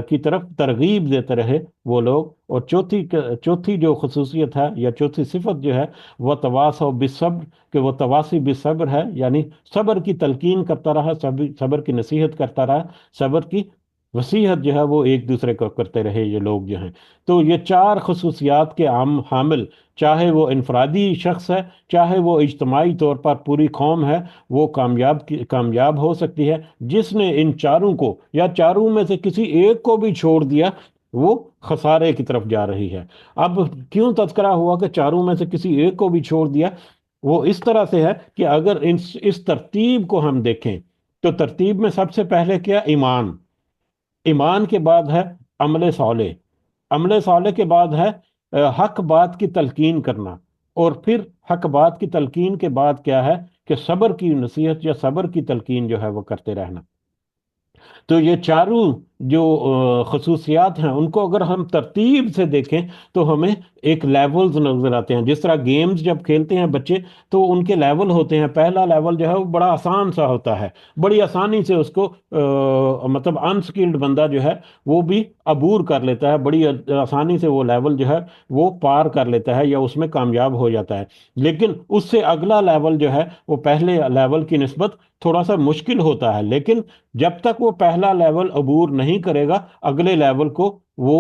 کی طرف ترغیب دیتے رہے وہ لوگ۔ اور چوتھی جو خصوصیت ہے یا چوتھی صفت جو ہے وہ تواصوا بالصبر، کہ وہ تواصی بالصبر ہے، یعنی صبر کی تلقین کرتا رہا، صبر کی نصیحت کرتا رہا، صبر کی وصیحت جو ہے وہ ایک دوسرے کو کرتے رہے یہ لوگ جو ہیں۔ تو یہ چار خصوصیات کے عام حامل، چاہے وہ انفرادی شخص ہے، چاہے وہ اجتماعی طور پر پوری قوم ہے، وہ کامیاب ہو سکتی ہے۔ جس نے ان چاروں کو یا چاروں میں سے کسی ایک کو بھی چھوڑ دیا، وہ خسارے کی طرف جا رہی ہے۔ اب کیوں تذکرہ ہوا کہ چاروں میں سے کسی ایک کو بھی چھوڑ دیا؟ وہ اس طرح سے ہے کہ اگر اس ترتیب کو ہم دیکھیں تو ترتیب میں سب سے پہلے کیا؟ ایمان، ایمان کے بعد ہے عمل صالح، عمل صالح کے بعد ہے حق بات کی تلقین کرنا، اور پھر حق بات کی تلقین کے بعد کیا ہے کہ صبر کی نصیحت یا صبر کی تلقین جو ہے وہ کرتے رہنا۔ تو یہ چاروں جو خصوصیات ہیں ان کو اگر ہم ترتیب سے دیکھیں تو ہمیں ایک لیولز نظر آتے ہیں۔ جس طرح گیمز جب کھیلتے ہیں بچے تو ان کے لیول ہوتے ہیں۔ پہلا لیول جو ہے وہ بڑا آسان سا ہوتا ہے، بڑی آسانی سے اس کو مطلب انسکلڈ بندہ جو ہے وہ بھی عبور کر لیتا ہے، بڑی آسانی سے وہ لیول جو ہے وہ پار کر لیتا ہے یا اس میں کامیاب ہو جاتا ہے۔ لیکن اس سے اگلا لیول جو ہے وہ پہلے لیول کی نسبت تھوڑا سا مشکل ہوتا ہے، لیکن جب تک وہ پہلا لیول عبور نہیں کرے گا اگلے لیول کو وہ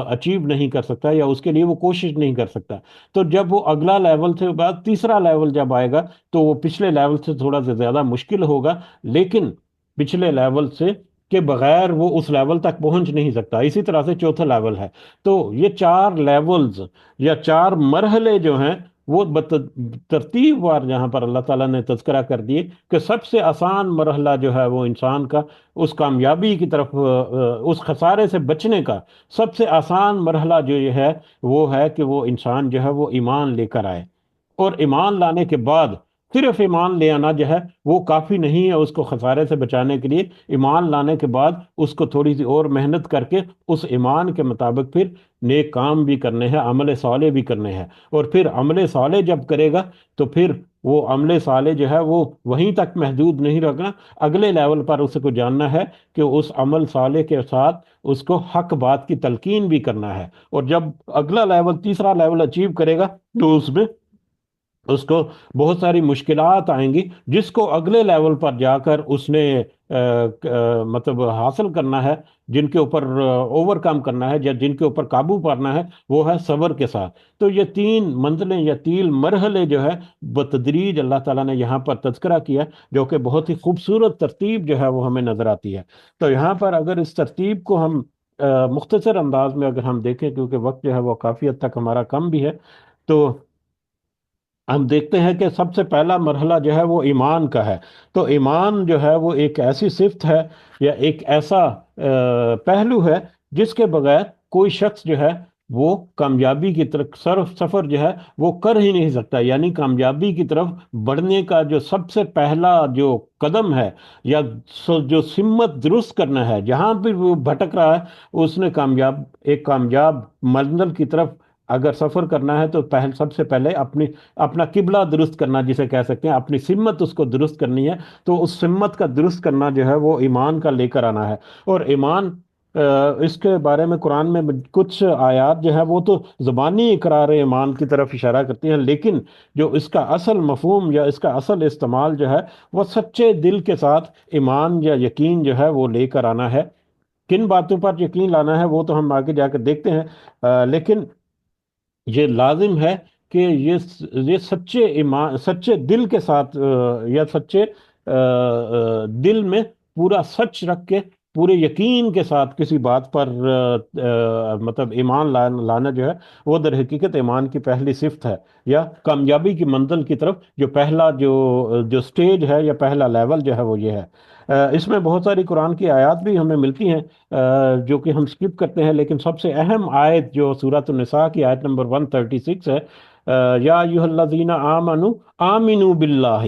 اچیو نہیں کر سکتا یا اس کے لیے وہ کوشش نہیں کر سکتا۔ تو جب وہ اگلا لیول سے بعد تیسرا لیول جب آئے گا تو وہ پچھلے لیول سے تھوڑا سا زیادہ مشکل ہوگا، لیکن پچھلے لیول سے کے بغیر وہ اس لیول تک پہنچ نہیں سکتا۔ اسی طرح سے چوتھا لیول ہے۔ تو یہ چار لیولز یا چار مرحلے جو ہیں وہ ترتیب وار جہاں پر اللہ تعالیٰ نے تذکرہ کر دیے کہ سب سے آسان مرحلہ جو ہے وہ انسان کا اس کامیابی کی طرف اس خسارے سے بچنے کا سب سے آسان مرحلہ جو یہ ہے وہ ہے کہ وہ انسان جو ہے وہ ایمان لے کر آئے۔ اور ایمان لانے کے بعد صرف ایمان لے آنا جو ہے وہ کافی نہیں ہے اس کو خسارے سے بچانے کے لیے۔ ایمان لانے کے بعد اس کو تھوڑی سی اور محنت کر کے اس ایمان کے مطابق پھر نیک کام بھی کرنے ہیں، عمل صالح بھی کرنے ہیں۔ اور پھر عمل صالح جب کرے گا تو پھر وہ عمل صالح جو ہے وہ وہیں تک محدود نہیں رکھنا، اگلے لیول پر اس کو جاننا ہے کہ اس عمل صالح کے ساتھ اس کو حق بات کی تلقین بھی کرنا ہے۔ اور جب اگلا لیول تیسرا لیول اچیو کرے گا تو اس میں اس کو بہت ساری مشکلات آئیں گی، جس کو اگلے لیول پر جا کر اس نے مطلب حاصل کرنا ہے، جن کے اوپر اوور کم کرنا ہے یا جن کے اوپر قابو پانا ہے، وہ ہے صبر کے ساتھ۔ تو یہ تین منزلیں یا تین مرحلے جو ہے بتدریج اللہ تعالیٰ نے یہاں پر تذکرہ کیا، جو کہ بہت ہی خوبصورت ترتیب جو ہے وہ ہمیں نظر آتی ہے۔ تو یہاں پر اگر اس ترتیب کو ہم مختصر انداز میں اگر ہم دیکھیں، کیونکہ وقت جو ہے وہ کافی حد تک ہمارا کم بھی ہے، تو ہم دیکھتے ہیں کہ سب سے پہلا مرحلہ جو ہے وہ ایمان کا ہے۔ تو ایمان جو ہے وہ ایک ایسی صفت ہے یا ایک ایسا پہلو ہے جس کے بغیر کوئی شخص جو ہے وہ کامیابی کی طرف سفر جو ہے وہ کر ہی نہیں سکتا۔ یعنی کامیابی کی طرف بڑھنے کا جو سب سے پہلا جو قدم ہے یا جو سمت درست کرنا ہے، جہاں بھی وہ بھٹک رہا ہے اس نے ایک کامیاب منزل کی طرف اگر سفر کرنا ہے تو سب سے پہلے اپنا قبلہ درست کرنا جسے کہہ سکتے ہیں، اپنی سمت اس کو درست کرنی ہے۔ تو اس سمت کا درست کرنا جو ہے وہ ایمان کا لے کر آنا ہے۔ اور ایمان اس کے بارے میں قرآن میں کچھ آیات جو ہے وہ تو زبانی اقرار ایمان کی طرف اشارہ کرتی ہیں، لیکن جو اس کا اصل مفہوم یا اس کا اصل استعمال جو ہے وہ سچے دل کے ساتھ ایمان یا یقین جو ہے وہ لے کر آنا ہے۔ کن باتوں پر یقین لانا ہے وہ تو ہم آگے جا کر دیکھتے ہیں، لیکن یہ لازم ہے کہ یہ سچے ایمان، سچے دل کے ساتھ یا سچے دل میں پورا سچ رکھ کے، پورے یقین کے ساتھ کسی بات پر مطلب ایمان لانا جو ہے، وہ در حقیقت ایمان کی پہلی صفت ہے، یا کامیابی کی منزل کی طرف جو پہلا جو سٹیج ہے یا پہلا لیول جو ہے وہ یہ ہے۔ اس میں بہت ساری قرآن کی آیات بھی ہمیں ملتی ہیں جو کہ ہم سکپ کرتے ہیں، لیکن سب سے اہم آیت جو سورۃ النساء کی آیت نمبر 136 ہے، یا ایھا الذین آمنوا آمنوا باللہ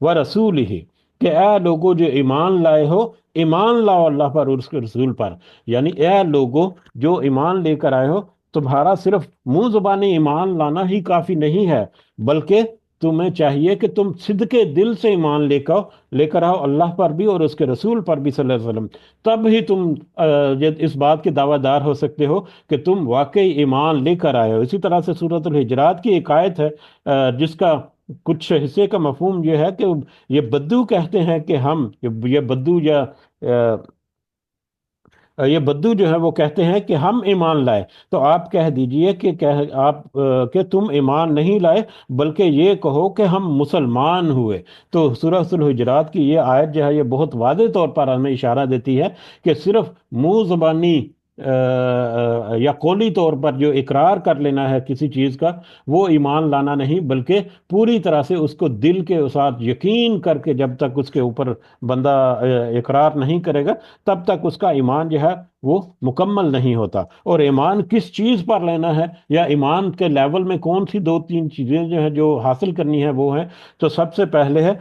ورسولہ، کہ اے لوگو جو ایمان لائے ہو، ایمان لاؤ اللہ پر اور اس کے رسول پر۔ یعنی اے لوگو جو ایمان لے کر آئے ہو، تمہارا صرف منہ زبانی ایمان لانا ہی کافی نہیں ہے، بلکہ تمہیں چاہیے کہ تم صدقے دل سے ایمان لے کر آؤ اللہ پر بھی اور اس کے رسول پر بھی صلی اللہ علیہ وسلم۔ تب ہی تم اس بات کے دعویٰ دار ہو سکتے ہو کہ تم واقعی ایمان لے کر آئے ہو۔ اسی طرح سے سورۃ الحجرات کی ایک آیت ہے جس کا کچھ حصے کا مفہوم یہ ہے کہ یہ بدو کہتے ہیں کہ ہم، یہ بدو یا یہ بدو جو ہے وہ کہتے ہیں کہ ہم ایمان لائے، تو آپ کہہ دیجئے کہ تم ایمان نہیں لائے، بلکہ یہ کہو کہ ہم مسلمان ہوئے۔ تو سورہ الحجرات کی یہ آیت جو ہے یہ بہت واضح طور پر ہمیں اشارہ دیتی ہے کہ صرف منہ زبانی یا قولی طور پر جو اقرار کر لینا ہے کسی چیز کا، وہ ایمان لانا نہیں، بلکہ پوری طرح سے اس کو دل کے ساتھ یقین کر کے جب تک اس کے اوپر بندہ اقرار نہیں کرے گا، تب تک اس کا ایمان جو ہے وہ مکمل نہیں ہوتا۔ اور ایمان کس چیز پر لینا ہے، یا ایمان کے لیول میں کون سی دو تین چیزیں جو ہیں جو حاصل کرنی ہے وہ ہیں، تو سب سے پہلے ہے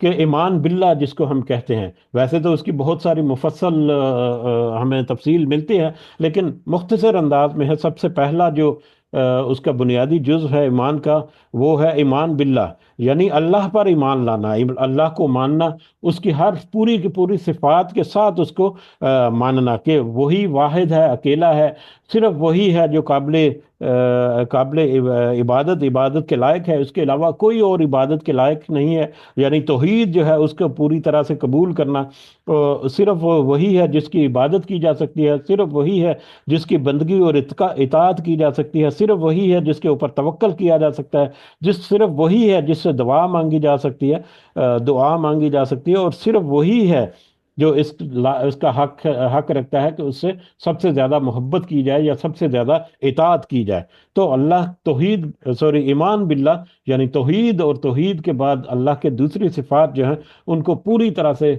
کہ ایمان باللہ جس کو ہم کہتے ہیں۔ ویسے تو اس کی بہت ساری مفصل ہمیں تفصیل ملتی ہے، لیکن مختصر انداز میں ہے، سب سے پہلا جو اس کا بنیادی جزء ہے ایمان کا، وہ ہے ایمان باللہ، یعنی اللہ پر ایمان لانا، اللہ کو ماننا، اس کی ہر پوری کی پوری صفات کے ساتھ اس کو ماننا کہ وہی واحد ہے، اکیلا ہے، صرف وہی ہے جو قابل عبادت کے لائق ہے، اس کے علاوہ کوئی اور عبادت کے لائق نہیں ہے۔ یعنی توحید جو ہے اس کو پوری طرح سے قبول کرنا، صرف وہی ہے جس کی عبادت کی جا سکتی ہے، صرف وہی ہے جس کی بندگی اور اطاعت کی جا سکتی ہے، صرف وہی ہے جس کے اوپر توکل کیا جا سکتا ہے، صرف وہی ہے جس سے دعا مانگی جا سکتی ہے، اور صرف وہی ہے جو اس کا حق رکھتا ہے کہ اس سے سب سے زیادہ محبت کی جائے یا سب سے زیادہ اطاعت کی جائے۔ تو ایمان باللہ یعنی توحید، اور توحید کے بعد اللہ کے دوسری صفات جو ہیں ان کو پوری طرح سے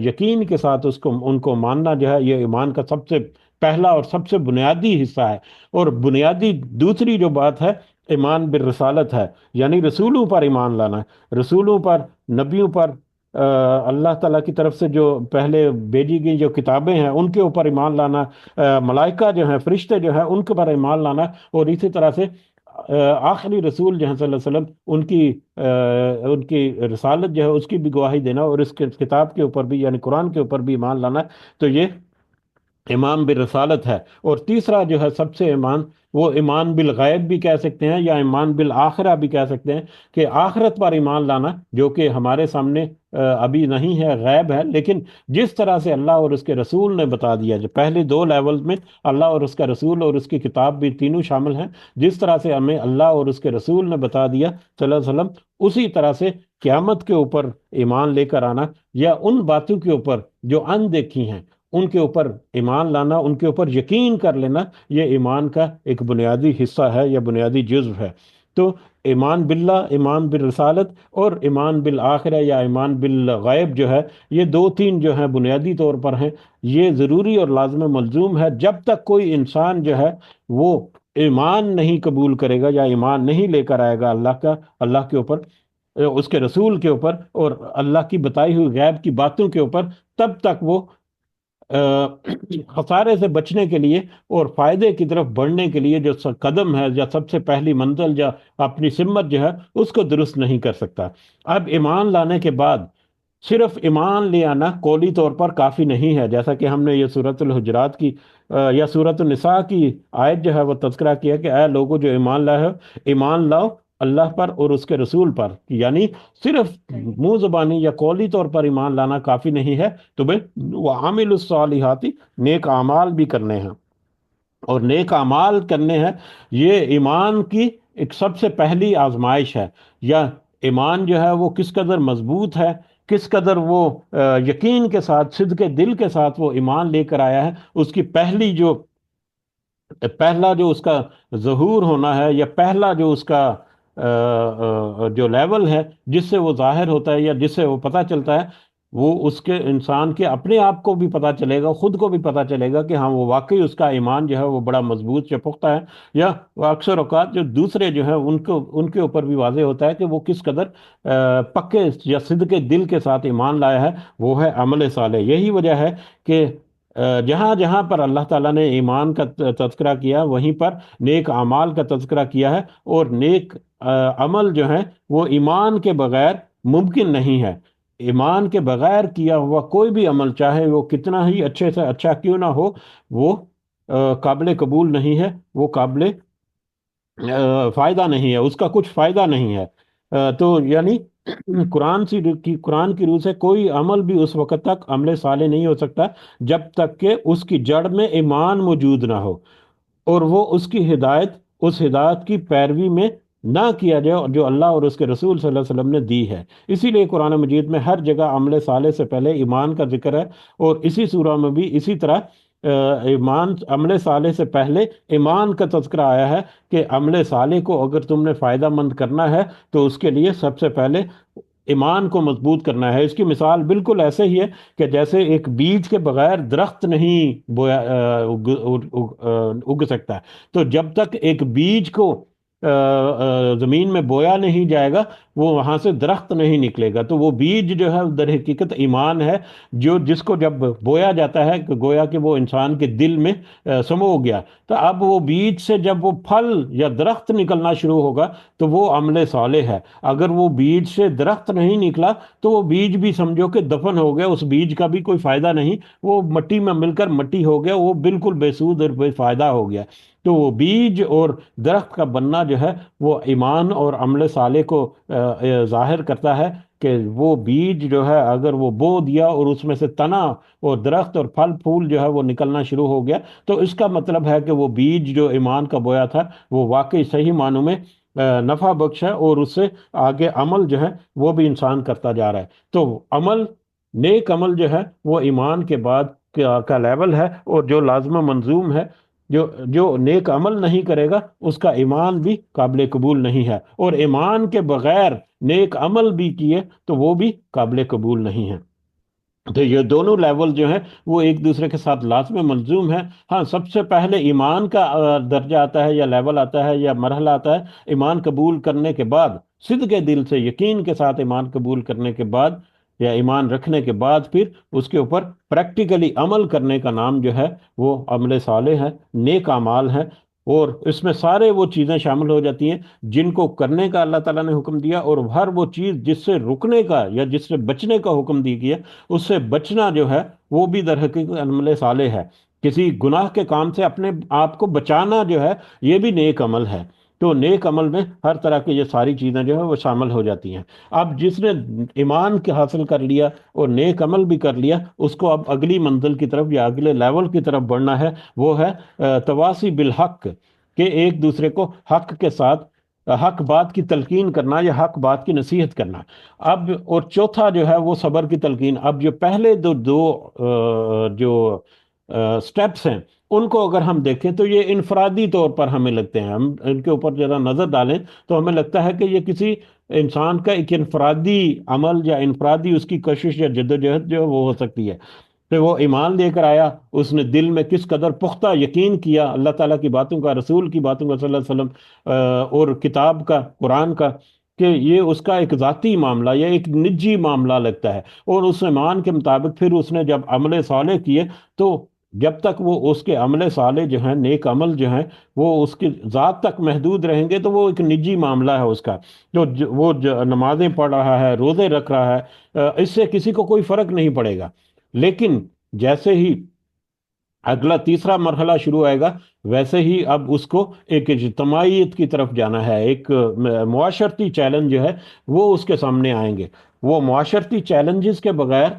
یقین کے ساتھ ان کو ماننا جو ہے، یہ ایمان کا سب سے پہلا اور سب سے بنیادی حصہ ہے۔ اور بنیادی دوسری جو بات ہے، ایمان بالرسالت ہے، یعنی رسولوں پر ایمان لانا ہے، رسولوں پر، نبیوں پر، اللہ تعالیٰ کی طرف سے جو پہلے بھیجی گئی جو کتابیں ہیں ان کے اوپر ایمان لانا، ملائکہ جو ہیں، فرشتے جو ہیں، ان کے پر ایمان لانا، اور اسی طرح سے آخری رسول جو ہیں صلی اللہ علیہ وسلم، ان کی رسالت جو ہے اس کی بھی گواہی دینا، اور اس کتاب کے اوپر بھی یعنی قرآن کے اوپر بھی ایمان لانا، تو یہ ایمان بالرسالت ہے۔ اور تیسرا جو ہے سب سے ایمان، وہ ایمان بالغیب بھی کہہ سکتے ہیں، یا ایمان بالآخرہ بھی کہہ سکتے ہیں، کہ آخرت پر ایمان لانا جو کہ ہمارے سامنے ابھی نہیں ہے، غیب ہے، لیکن جس طرح سے اللہ اور اس کے رسول نے بتا دیا، جو پہلے دو لیول میں اللہ اور اس کا رسول اور اس کی کتاب بھی تینوں شامل ہیں، جس طرح سے ہمیں اللہ اور اس کے رسول نے بتا دیا صلی اللہ علیہ وسلم، اسی طرح سے قیامت کے اوپر ایمان لے کر آنا، یا ان باتوں کے اوپر جو ان دیکھی ہیں ان کے اوپر ایمان لانا، ان کے اوپر یقین کر لینا، یہ ایمان کا ایک بنیادی حصہ ہے یا بنیادی جزو ہے۔ تو ایمان باللہ، ایمان بالرسالت، اور ایمان بالآخرہ یا ایمان بالغیب جو ہے، یہ دو تین جو ہیں بنیادی طور پر ہیں۔ یہ ضروری اور لازم ملزوم ہے، جب تک کوئی انسان جو ہے وہ ایمان نہیں قبول کرے گا یا ایمان نہیں لے کر آئے گا اللہ کے اوپر، اس کے رسول کے اوپر، اور اللہ کی بتائی ہوئی غیب کی باتوں کے اوپر، تب تک وہ خسارے سے بچنے کے لیے اور فائدے کی طرف بڑھنے کے لیے جو قدم ہے، یا سب سے پہلی منزل، یا اپنی سمت جو ہے اس کو درست نہیں کر سکتا۔ اب ایمان لانے کے بعد صرف ایمان لے آنا قولی طور پر کافی نہیں ہے، جیسا کہ ہم نے یہ سورۃ الحجرات کی یا سورۃ النساء کی آیت جو ہے وہ تذکرہ کیا کہ اے لوگو جو ایمان لائے ہو، ایمان لاؤ اللہ پر اور اس کے رسول پر، یعنی صرف منہ زبانی یا قولی طور پر ایمان لانا کافی نہیں ہے، تمہیں وعامل الصالحات، نیک اعمال بھی کرنے ہیں۔ اور نیک اعمال کرنے ہیں، یہ ایمان کی ایک سب سے پہلی آزمائش ہے، یا ایمان جو ہے وہ کس قدر مضبوط ہے، کس قدر وہ یقین کے ساتھ، صدق دل کے ساتھ وہ ایمان لے کر آیا ہے، اس کی پہلا جو اس کا ظہور ہونا ہے، یا پہلا جو اس کا جو لیول ہے جس سے وہ ظاہر ہوتا ہے یا جس سے وہ پتہ چلتا ہے، وہ اس کے انسان کے اپنے آپ کو بھی پتہ چلے گا، خود کو بھی پتہ چلے گا کہ ہاں وہ واقعی اس کا ایمان جو ہے وہ بڑا مضبوط یا پختہ ہے، یا وہ اکثر اوقات جو دوسرے جو ہیں ان کے اوپر بھی واضح ہوتا ہے کہ وہ کس قدر پکے یا صدق دل کے ساتھ ایمان لایا ہے، وہ ہے عمل صالح۔ یہی وجہ ہے کہ جہاں جہاں پر اللہ تعالیٰ نے ایمان کا تذکرہ کیا، وہیں پر نیک اعمال کا تذکرہ کیا ہے، اور نیک عمل جو ہے وہ ایمان کے بغیر ممکن نہیں ہے۔ ایمان کے بغیر کیا ہوا کوئی بھی عمل، چاہے وہ کتنا ہی اچھے سے اچھا کیوں نہ ہو، وہ قابل قبول نہیں ہے، وہ قابل فائدہ نہیں ہے، اس کا کچھ فائدہ نہیں ہے۔ تو یعنی قرآن کی روح سے کوئی عمل بھی اس وقت تک عمل صالح نہیں ہو سکتا جب تک کہ اس کی جڑ میں ایمان موجود نہ ہو، اور وہ اس ہدایت کی پیروی میں نہ کیا جائے جو اللہ اور اس کے رسول صلی اللہ علیہ وسلم نے دی ہے۔ اسی لیے قرآن مجید میں ہر جگہ عمل صالح سے پہلے ایمان کا ذکر ہے، اور اسی سورہ میں بھی اسی طرح عمل صالح سے پہلے ایمان کا تذکرہ آیا ہے کہ عمل صالح کو اگر تم نے فائدہ مند کرنا ہے تو اس کے لیے سب سے پہلے ایمان کو مضبوط کرنا ہے۔ اس کی مثال بالکل ایسے ہی ہے کہ جیسے ایک بیج کے بغیر درخت نہیں اگ سکتا ہے، تو جب تک ایک بیج کو زمین میں بویا نہیں جائے گا، وہ وہاں سے درخت نہیں نکلے گا۔ تو وہ بیج جو ہے در حقیقت ایمان ہے، جس کو جب بویا جاتا ہے کہ گویا کہ وہ انسان کے دل میں سمو گیا، تو اب وہ بیج سے جب وہ پھل یا درخت نکلنا شروع ہوگا تو وہ عمل صالح ہے۔ اگر وہ بیج سے درخت نہیں نکلا تو وہ بیج بھی سمجھو کہ دفن ہو گیا، اس بیج کا بھی کوئی فائدہ نہیں، وہ مٹی میں مل کر مٹی ہو گیا، وہ بالکل بے سود اور بے فائدہ ہو گیا۔ تو وہ بیج اور درخت کا بننا جو ہے وہ ایمان اور عمل صالح کو ظاہر کرتا ہے، کہ وہ بیج جو ہے اگر وہ بو دیا اور اس میں سے تنا اور درخت اور پھل پھول جو ہے وہ نکلنا شروع ہو گیا، تو اس کا مطلب ہے کہ وہ بیج جو ایمان کا بویا تھا وہ واقعی صحیح معنوں میں نفع بخش ہے، اور اس سے آگے عمل جو ہے وہ بھی انسان کرتا جا رہا ہے۔ تو نیک عمل جو ہے وہ ایمان کے بعد کا لیول ہے، اور جو لازم و منظوم ہے، جو نیک عمل نہیں کرے گا اس کا ایمان بھی قابل قبول نہیں ہے، اور ایمان کے بغیر نیک عمل بھی کیے تو وہ بھی قابل قبول نہیں ہے۔ تو یہ دونوں لیول جو ہیں وہ ایک دوسرے کے ساتھ لازم ملزوم ہے۔ ہاں، سب سے پہلے ایمان کا درجہ آتا ہے یا لیول آتا ہے یا مرحلہ آتا ہے ایمان قبول کرنے کے بعد، صدق دل سے یقین کے ساتھ ایمان قبول کرنے کے بعد یا ایمان رکھنے کے بعد پھر اس کے اوپر پریکٹیکلی عمل کرنے کا نام جو ہے وہ عمل صالح ہے، نیک اعمال ہے، اور اس میں سارے وہ چیزیں شامل ہو جاتی ہیں جن کو کرنے کا اللہ تعالیٰ نے حکم دیا، اور ہر وہ چیز جس سے رکنے کا یا جس سے بچنے کا حکم دی گیا، اس سے بچنا جو ہے وہ بھی در حقیقت عمل صالح ہے۔ کسی گناہ کے کام سے اپنے آپ کو بچانا جو ہے یہ بھی نیک عمل ہے۔ تو نیک عمل میں ہر طرح کی یہ ساری چیزیں جو ہے وہ شامل ہو جاتی ہیں۔ اب جس نے ایمان کے حاصل کر لیا اور نیک عمل بھی کر لیا، اس کو اب اگلی منزل کی طرف یا اگلے لیول کی طرف بڑھنا ہے، وہ ہے تواسی بالحق، کہ ایک دوسرے کو حق کے ساتھ حق بات کی تلقین کرنا یا حق بات کی نصیحت کرنا۔ اب اور چوتھا جو ہے وہ صبر کی تلقین۔ اب جو پہلے دو جو سٹیپس ہیں ان کو اگر ہم دیکھیں تو یہ انفرادی طور پر ہمیں لگتے ہیں، ہم ان کے اوپر ذرا نظر ڈالیں تو ہمیں لگتا ہے کہ یہ کسی انسان کا ایک انفرادی عمل یا انفرادی اس کی کوشش یا جدوجہد جو وہ ہو سکتی ہے۔ تو وہ ایمان لے کر آیا، اس نے دل میں کس قدر پختہ یقین کیا اللہ تعالیٰ کی باتوں کا، رسول کی باتوں کا صلی اللہ علیہ وسلم اور کتاب کا، قرآن کا، کہ یہ اس کا ایک ذاتی معاملہ یا ایک نجی معاملہ لگتا ہے، اور اس ایمان کے مطابق پھر اس نے جب عمل صالح کیے تو جب تک وہ اس کے عمل صالح جو ہیں، نیک عمل جو ہیں، وہ اس کی ذات تک محدود رہیں گے تو وہ ایک نجی معاملہ ہے اس کا، وہ نمازیں پڑھ رہا ہے، روزے رکھ رہا ہے، اس سے کسی کو کوئی فرق نہیں پڑے گا۔ لیکن جیسے ہی اگلا تیسرا مرحلہ شروع آئے گا، ویسے ہی اب اس کو ایک اجتماعیت کی طرف جانا ہے، ایک معاشرتی چیلنج جو ہے وہ اس کے سامنے آئیں گے۔ وہ معاشرتی چیلنجز کے بغیر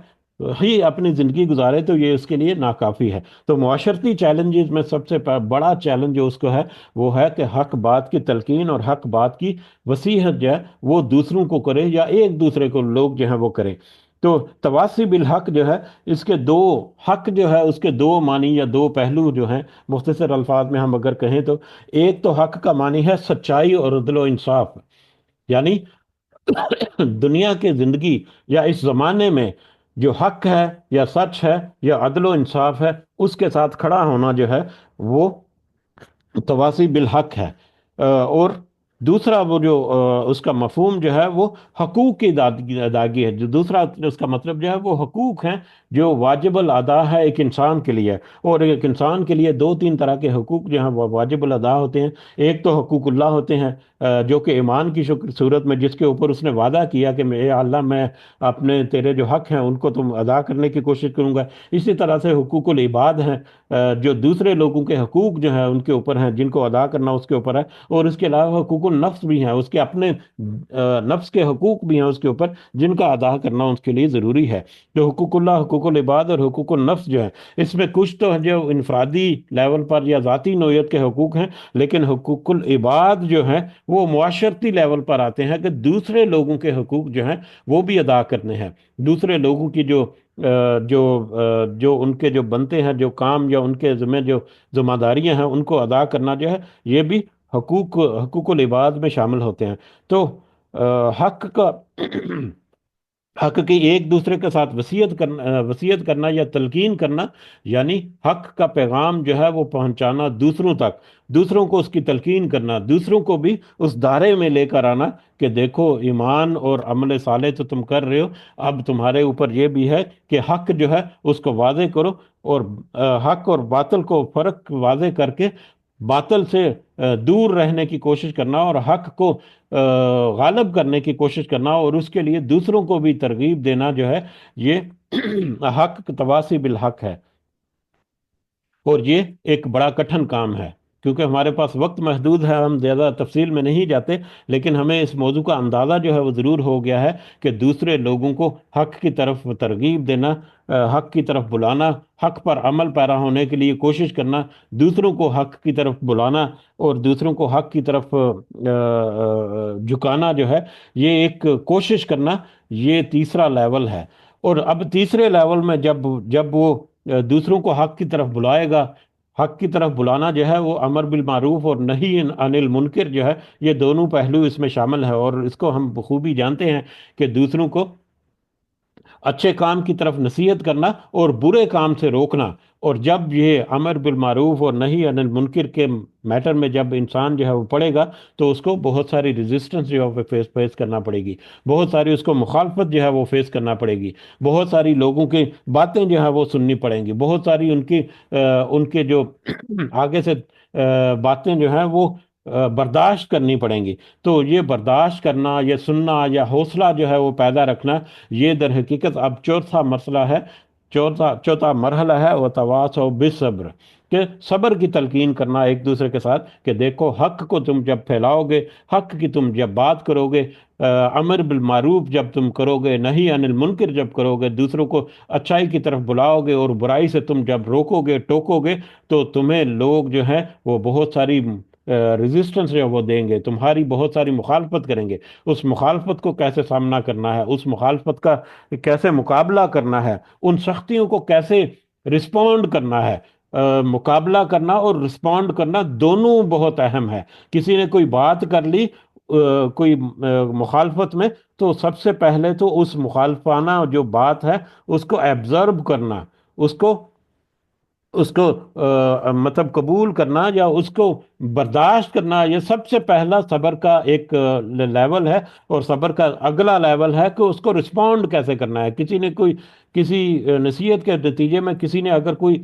ہی اپنی زندگی گزارے تو یہ اس کے لیے ناکافی ہے۔ تو معاشرتی چیلنجز میں سب سے بڑا چیلنج جو اس کو ہے وہ ہے کہ حق بات کی تلقین اور حق بات کی وصیحت جو ہے وہ دوسروں کو کرے یا ایک دوسرے کو لوگ جو ہے وہ کریں۔ تو تواصی بالحق جو ہے اس کے دو حق جو ہے اس کے دو معنی یا دو پہلو جو ہیں مختصر الفاظ میں ہم اگر کہیں تو ایک تو حق کا معنی ہے سچائی اور عدل و انصاف، یعنی دنیا کے زندگی یا اس زمانے میں جو حق ہے یا سچ ہے یا عدل و انصاف ہے اس کے ساتھ کھڑا ہونا جو ہے وہ تواسی بالحق ہے۔ اور دوسرا وہ جو اس کا مفہوم جو ہے وہ حقوق کی ادائیگی ہے۔ جو دوسرا اس کا مطلب جو ہے وہ حقوق ہیں جو واجب الادا ہے ایک انسان کے لیے، اور ایک انسان کے لیے دو تین طرح کے حقوق جو ہیں وہ واجب الادا ہوتے ہیں۔ ایک تو حقوق اللہ ہوتے ہیں جو کہ ایمان کی صورت میں جس کے اوپر اس نے وعدہ کیا کہ اے اللہ میں اپنے تیرے جو حق ہیں ان کو تم ادا کرنے کی کوشش کروں گا۔ اسی طرح سے حقوق العباد ہیں جو دوسرے لوگوں کے حقوق جو ہیں ان کے اوپر ہیں جن کو ادا کرنا اس کے اوپر ہے، اور اس کے علاوہ حقوق النفس بھی ہیں، اس کے اپنے نفس کے حقوق بھی ہیں اس کے اوپر جن کا ادا کرنا اس کے لیے ضروری ہے۔ جو حقوق اللہ، حقوق العباد اور حقوق النفس جو ہیں اس میں کچھ تو جو انفرادی لیول پر یا ذاتی نوعیت کے حقوق ہیں، لیکن حقوق العباد جو ہیں وہ معاشرتی لیول پر آتے ہیں کہ دوسرے لوگوں کے حقوق جو ہیں وہ بھی ادا کرنے ہیں۔ دوسرے لوگوں کی جو ان کے جو بنتے ہیں جو کام یا ان کے ذمہ جو ذمہ داریاں ہیں ان کو ادا کرنا جو ہے یہ بھی حقوق العباد میں شامل ہوتے ہیں۔ تو حق کا حق کی ایک دوسرے کے ساتھ وصیت کرنا یا تلقین کرنا، یعنی حق کا پیغام جو ہے وہ پہنچانا دوسروں تک، دوسروں کو اس کی تلقین کرنا، دوسروں کو بھی اس دائرے میں لے کر آنا کہ دیکھو ایمان اور عمل صالح تو تم کر رہے ہو، اب تمہارے اوپر یہ بھی ہے کہ حق جو ہے اس کو واضح کرو، اور حق اور باطل کو فرق واضح کر کے باطل سے دور رہنے کی کوشش کرنا اور حق کو غالب کرنے کی کوشش کرنا، اور اس کے لیے دوسروں کو بھی ترغیب دینا جو ہے یہ حق تواسی بالحق ہے۔ اور یہ ایک بڑا کٹھن کام ہے کیونکہ ہمارے پاس وقت محدود ہے، ہم زیادہ تفصیل میں نہیں جاتے، لیکن ہمیں اس موضوع کا اندازہ جو ہے وہ ضرور ہو گیا ہے کہ دوسرے لوگوں کو حق کی طرف ترغیب دینا، حق کی طرف بلانا، حق پر عمل پیرا ہونے کے لیے کوشش کرنا، دوسروں کو حق کی طرف بلانا اور دوسروں کو حق کی طرف جھکانا جو ہے یہ ایک کوشش کرنا، یہ تیسرا لیول ہے۔ اور اب تیسرے لیول میں جب وہ دوسروں کو حق کی طرف بلائے گا، حق کی طرف بلانا جو ہے وہ امر بالمعروف اور نہی عن المنکر جو ہے یہ دونوں پہلو اس میں شامل ہے، اور اس کو ہم بخوبی جانتے ہیں کہ دوسروں کو اچھے کام کی طرف نصیحت کرنا اور برے کام سے روکنا۔ اور جب یہ امر بالمعروف اور نہی عن المنکر کے میٹر میں جب انسان جو ہے وہ پڑے گا تو اس کو بہت ساری ریزسٹنس جو ہے وہ فیس کرنا پڑے گی، بہت ساری اس کو مخالفت جو ہے وہ فیس کرنا پڑے گی، بہت ساری لوگوں کی باتیں جو ہے وہ سننی پڑیں گی، بہت ساری ان کے جو آگے سے باتیں جو ہیں وہ برداشت کرنی پڑیں گی۔ تو یہ برداشت کرنا، یہ سننا یا حوصلہ جو ہے وہ پیدا رکھنا، یہ در حقیقت اب چوتھا مسئلہ ہے، چوتھا مرحلہ ہے وہ تواصوا بالصبر، کہ صبر کی تلقین کرنا ایک دوسرے کے ساتھ کہ دیکھو حق کو تم جب پھیلاؤ گے، حق کی تم جب بات کرو گے، امر بالمعروف جب تم کرو گے، نہی عن المنکر جب کرو گے، دوسروں کو اچھائی کی طرف بلاؤ گے اور برائی سے تم جب روکو گے ٹوکو گے، تو تمہیں لوگ جو ہیں وہ بہت ساری ریزسٹنس جو وہ دیں گے، تمہاری بہت ساری مخالفت کریں گے۔ اس مخالفت کو کیسے سامنا کرنا ہے، اس مخالفت کا کیسے مقابلہ کرنا ہے، ان سختیوں کو کیسے رسپونڈ کرنا ہے، مقابلہ کرنا اور رسپونڈ کرنا دونوں بہت اہم ہے۔ کسی نے کوئی بات کر لی کوئی مخالفت میں، تو سب سے پہلے تو اس مخالفانہ جو بات ہے اس کو ایبزرو کرنا، اس کو مطلب قبول کرنا یا اس کو برداشت کرنا، یہ سب سے پہلا صبر کا ایک لیول ہے۔ اور صبر کا اگلا لیول ہے کہ اس کو رسپونڈ کیسے کرنا ہے۔ کسی نصیحت کے نتیجے میں کسی نے اگر کوئی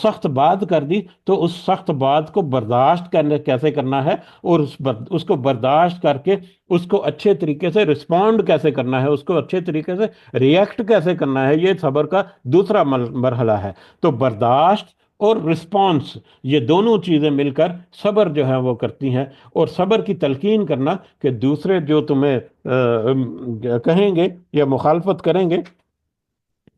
سخت بات کر دی تو اس سخت بات کو برداشت کیسے کرنا ہے، اور اس کو برداشت کر کے اس کو اچھے طریقے سے رسپونڈ کیسے کرنا ہے، اس کو اچھے طریقے سے ریئیکٹ کیسے کرنا ہے، یہ صبر کا دوسرا مرحلہ ہے۔ تو برداشت اور رسپانس یہ دونوں چیزیں مل کر صبر جو ہے وہ کرتی ہیں، اور صبر کی تلقین کرنا کہ دوسرے جو تمہیں کہیں گے یا مخالفت کریں گے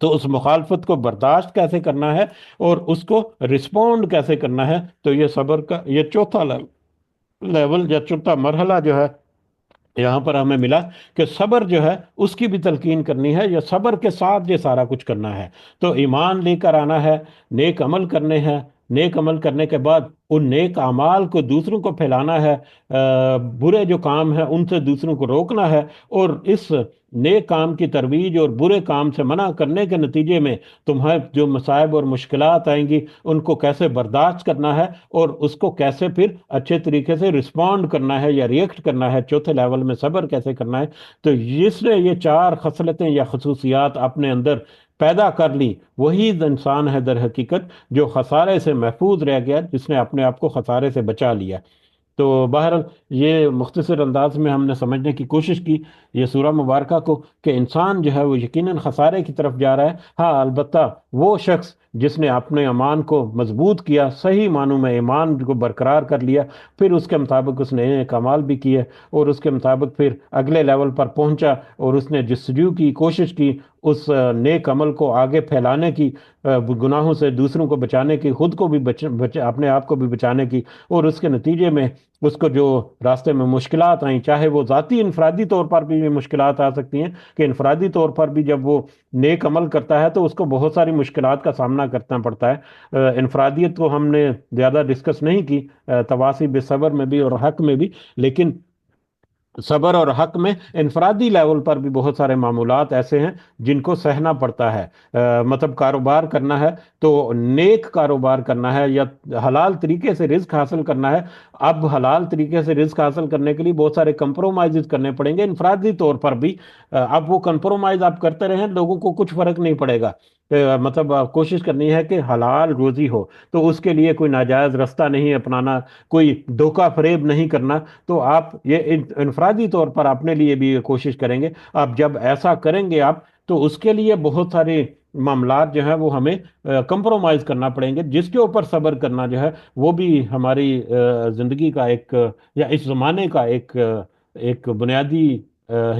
تو اس مخالفت کو برداشت کیسے کرنا ہے اور اس کو رسپونڈ کیسے کرنا ہے، تو یہ صبر کا یہ چوتھا لیول یا چوتھا مرحلہ جو ہے یہاں پر ہمیں ملا، کہ صبر جو ہے اس کی بھی تلقین کرنی ہے، یا صبر کے ساتھ یہ سارا کچھ کرنا ہے۔ تو ایمان لے کر آنا ہے، نیک عمل کرنے ہیں، نیک عمل کرنے کے بعد ان نیک اعمال کو دوسروں کو پھیلانا ہے، برے جو کام ہیں ان سے دوسروں کو روکنا ہے، اور اس نیک کام کی ترویج اور برے کام سے منع کرنے کے نتیجے میں تمہیں جو مصائب اور مشکلات آئیں گی ان کو کیسے برداشت کرنا ہے، اور اس کو کیسے پھر اچھے طریقے سے رسپونڈ کرنا ہے یا ریئیکٹ کرنا ہے، چوتھے لیول میں صبر کیسے کرنا ہے۔ تو جس نے یہ چار خصلتیں یا خصوصیات اپنے اندر پیدا کر لی، وہی انسان ہے در حقیقت جو خسارے سے محفوظ رہ گیا، جس نے اپنے آپ کو خسارے سے بچا لیا۔ تو بہرحال یہ مختصر انداز میں ہم نے سمجھنے کی کوشش کی یہ سورہ مبارکہ کو، کہ انسان جو ہے وہ یقیناً خسارے کی طرف جا رہا ہے، ہاں البتہ وہ شخص جس نے اپنے ایمان کو مضبوط کیا، صحیح معنوں میں ایمان کو برقرار کر لیا، پھر اس کے مطابق اس نے نیک اعمال بھی کیے، اور اس کے مطابق پھر اگلے لیول پر پہنچا، اور اس نے جستجو کی کوشش کی اس نیک عمل کو آگے پھیلانے کی، گناہوں سے دوسروں کو بچانے کی، خود کو بھی اپنے آپ کو بھی بچانے کی، اور اس کے نتیجے میں اس کو جو راستے میں مشکلات آئیں، چاہے وہ ذاتی انفرادی طور پر بھی یہ مشکلات آ سکتی ہیں، کہ انفرادی طور پر بھی جب وہ نیک عمل کرتا ہے تو اس کو بہت ساری مشکلات کا سامنا کرنا پڑتا ہے۔ انفرادیت کو ہم نے زیادہ ڈسکس نہیں کی، تواسی بالصبر میں بھی اور حق میں بھی، لیکن صبر اور حق میں انفرادی لیول پر بھی بہت سارے معمولات ایسے ہیں جن کو سہنا پڑتا ہے۔ مطلب کاروبار کرنا ہے تو نیک کاروبار کرنا ہے، یا حلال طریقے سے رزق حاصل کرنا ہے، اب حلال طریقے سے رزق حاصل کرنے کے لیے بہت سارے کمپرومائز کرنے پڑیں گے انفرادی طور پر بھی۔ اب وہ کمپرومائز آپ کرتے رہیں، لوگوں کو کچھ فرق نہیں پڑے گا۔ مطلب کوشش کرنی ہے کہ حلال روزی ہو، تو اس کے لیے کوئی ناجائز رستہ نہیں اپنانا، کوئی دھوکہ فریب نہیں کرنا۔ تو آپ یہ انفرادی طور پر اپنے لیے بھی یہ کوشش کریں گے، آپ جب ایسا کریں گے آپ، تو اس کے لیے بہت سارے معاملات جو ہیں وہ ہمیں کمپرومائز کرنا پڑیں گے، جس کے اوپر صبر کرنا جو ہے وہ بھی ہماری زندگی کا ایک یا اس زمانے کا ایک بنیادی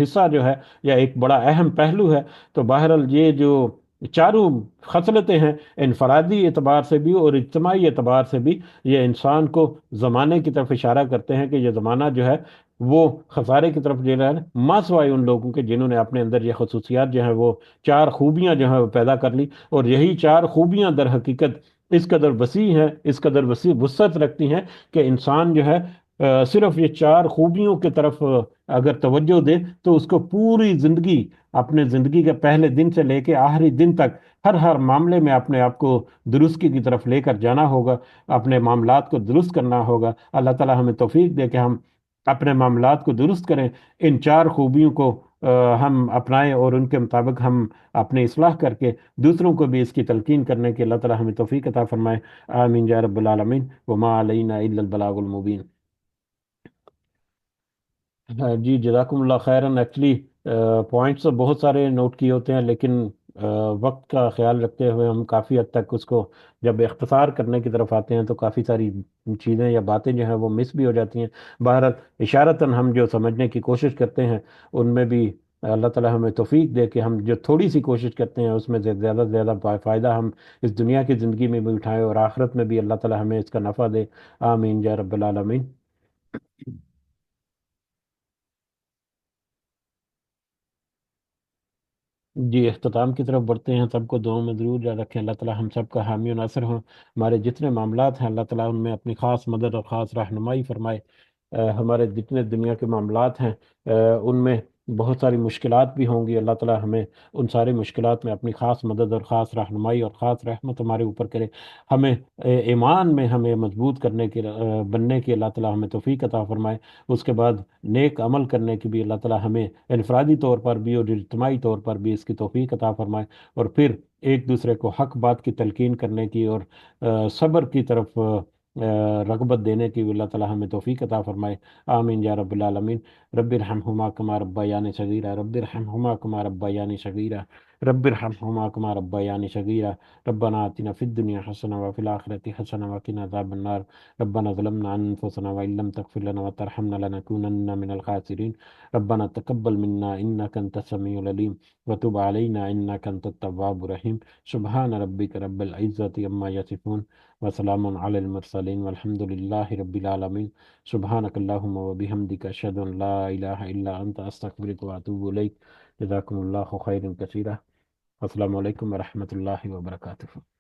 حصہ جو ہے، یا ایک بڑا اہم پہلو ہے۔ تو بہرحال یہ جو چاروں خصلتیں ہیں، انفرادی اعتبار سے بھی اور اجتماعی اعتبار سے بھی، یہ انسان کو زمانے کی طرف اشارہ کرتے ہیں، کہ یہ زمانہ جو ہے وہ خسارے کی طرف جا رہا ہے، ماں سوائے ان لوگوں کے جنہوں نے اپنے اندر یہ خصوصیات جو ہیں وہ چار خوبیاں جو ہیں وہ پیدا کر لی، اور یہی چار خوبیاں در حقیقت اس قدر وسیع ہیں، اس قدر وسیع وسعت رکھتی ہیں، کہ انسان جو ہے صرف یہ چار خوبیوں کی طرف اگر توجہ دے تو اس کو پوری زندگی، اپنے زندگی کے پہلے دن سے لے کے آخری دن تک، ہر معاملے میں اپنے آپ کو درستی کی طرف لے کر جانا ہوگا، اپنے معاملات کو درست کرنا ہوگا۔ اللہ تعالی ہمیں توفیق دے کہ ہم اپنے معاملات کو درست کریں، ان چار خوبیوں کو ہم اپنائیں، اور ان کے مطابق ہم اپنی اصلاح کر کے دوسروں کو بھی اس کی تلقین کرنے کی اللہ تعالی ہمیں توفیق عطا فرمائے۔ آمین یا رب العالمین، وما علینا الا البلاغ المبین۔ جی جزاکم اللہ خیرن، ایکچولی پوائنٹس تو بہت سارے نوٹ کیے ہوتے ہیں، لیکن وقت کا خیال رکھتے ہوئے ہم کافی حد تک اس کو جب اختصار کرنے کی طرف آتے ہیں تو کافی ساری چیزیں یا باتیں جو ہیں وہ مس بھی ہو جاتی ہیں۔ بہرحال اشارتاً ہم جو سمجھنے کی کوشش کرتے ہیں ان میں بھی اللہ تعالی ہمیں توفیق دے کہ ہم جو تھوڑی سی کوشش کرتے ہیں اس میں سے زیادہ سے زیادہ فائدہ ہم اس دنیا کی زندگی میں بھی اٹھائیں، اور آخرت میں بھی اللہ تعالی ہمیں اس کا نفع دے۔ آمین یا رب العالمین۔ جی اختتام کی طرف بڑھتے ہیں، سب کو دعاؤں میں ضرور یاد رکھیں، اللہ تعالی ہم سب کا حامی و ناصر ہوں، ہمارے جتنے معاملات ہیں اللہ تعالی ان میں اپنی خاص مدد اور خاص رہنمائی فرمائے۔ ہمارے جتنے دنیا کے معاملات ہیں ان میں بہت ساری مشکلات بھی ہوں گی، اللہ تعالی ہمیں ان ساری مشکلات میں اپنی خاص مدد اور خاص رہنمائی اور خاص رحمت ہمارے اوپر کرے، ہمیں ایمان میں ہمیں مضبوط کرنے کے بننے کی اللہ تعالی ہمیں توفیق عطا فرمائے۔ اس کے بعد نیک عمل کرنے کی بھی اللہ تعالی ہمیں انفرادی طور پر بھی اور اجتماعی طور پر بھی اس کی توفیق عطا فرمائے، اور پھر ایک دوسرے کو حق بات کی تلقین کرنے کی اور صبر کی طرف رغبت دینے کی بھی اللہ تعالی ہمیں توفیق عطا فرمائے۔ آمین یا رب العالمین۔ رب ارحمہما کما ربیانی صغیرہ، رب ارحمہما کما ربیانی صغیرہ۔ رب ارحمهما كما ربياني صغيرا. ربنا آتنا في الدنيا حسنة وفي الآخرة حسنة وقنا عذاب النار. ربنا ظلمنا أنفسنا وإن لم تغفر لنا وترحمنا لنكونن من الخاسرين. ربنا تقبل منا إنك أنت السميع العليم وتب علينا إنك أنت التواب الرحيم. سبحان ربك رب العزة عما يصفون وسلام على المرسلين والحمد لله رب العالمين. سبحانك اللهم وبحمدك أشهد أن لا إله إلا أنت أستغفرك وأتوب إليك. جزاكم الله خيرا كثيرا. السلام علیکم ورحمۃ اللہ وبرکاتہ.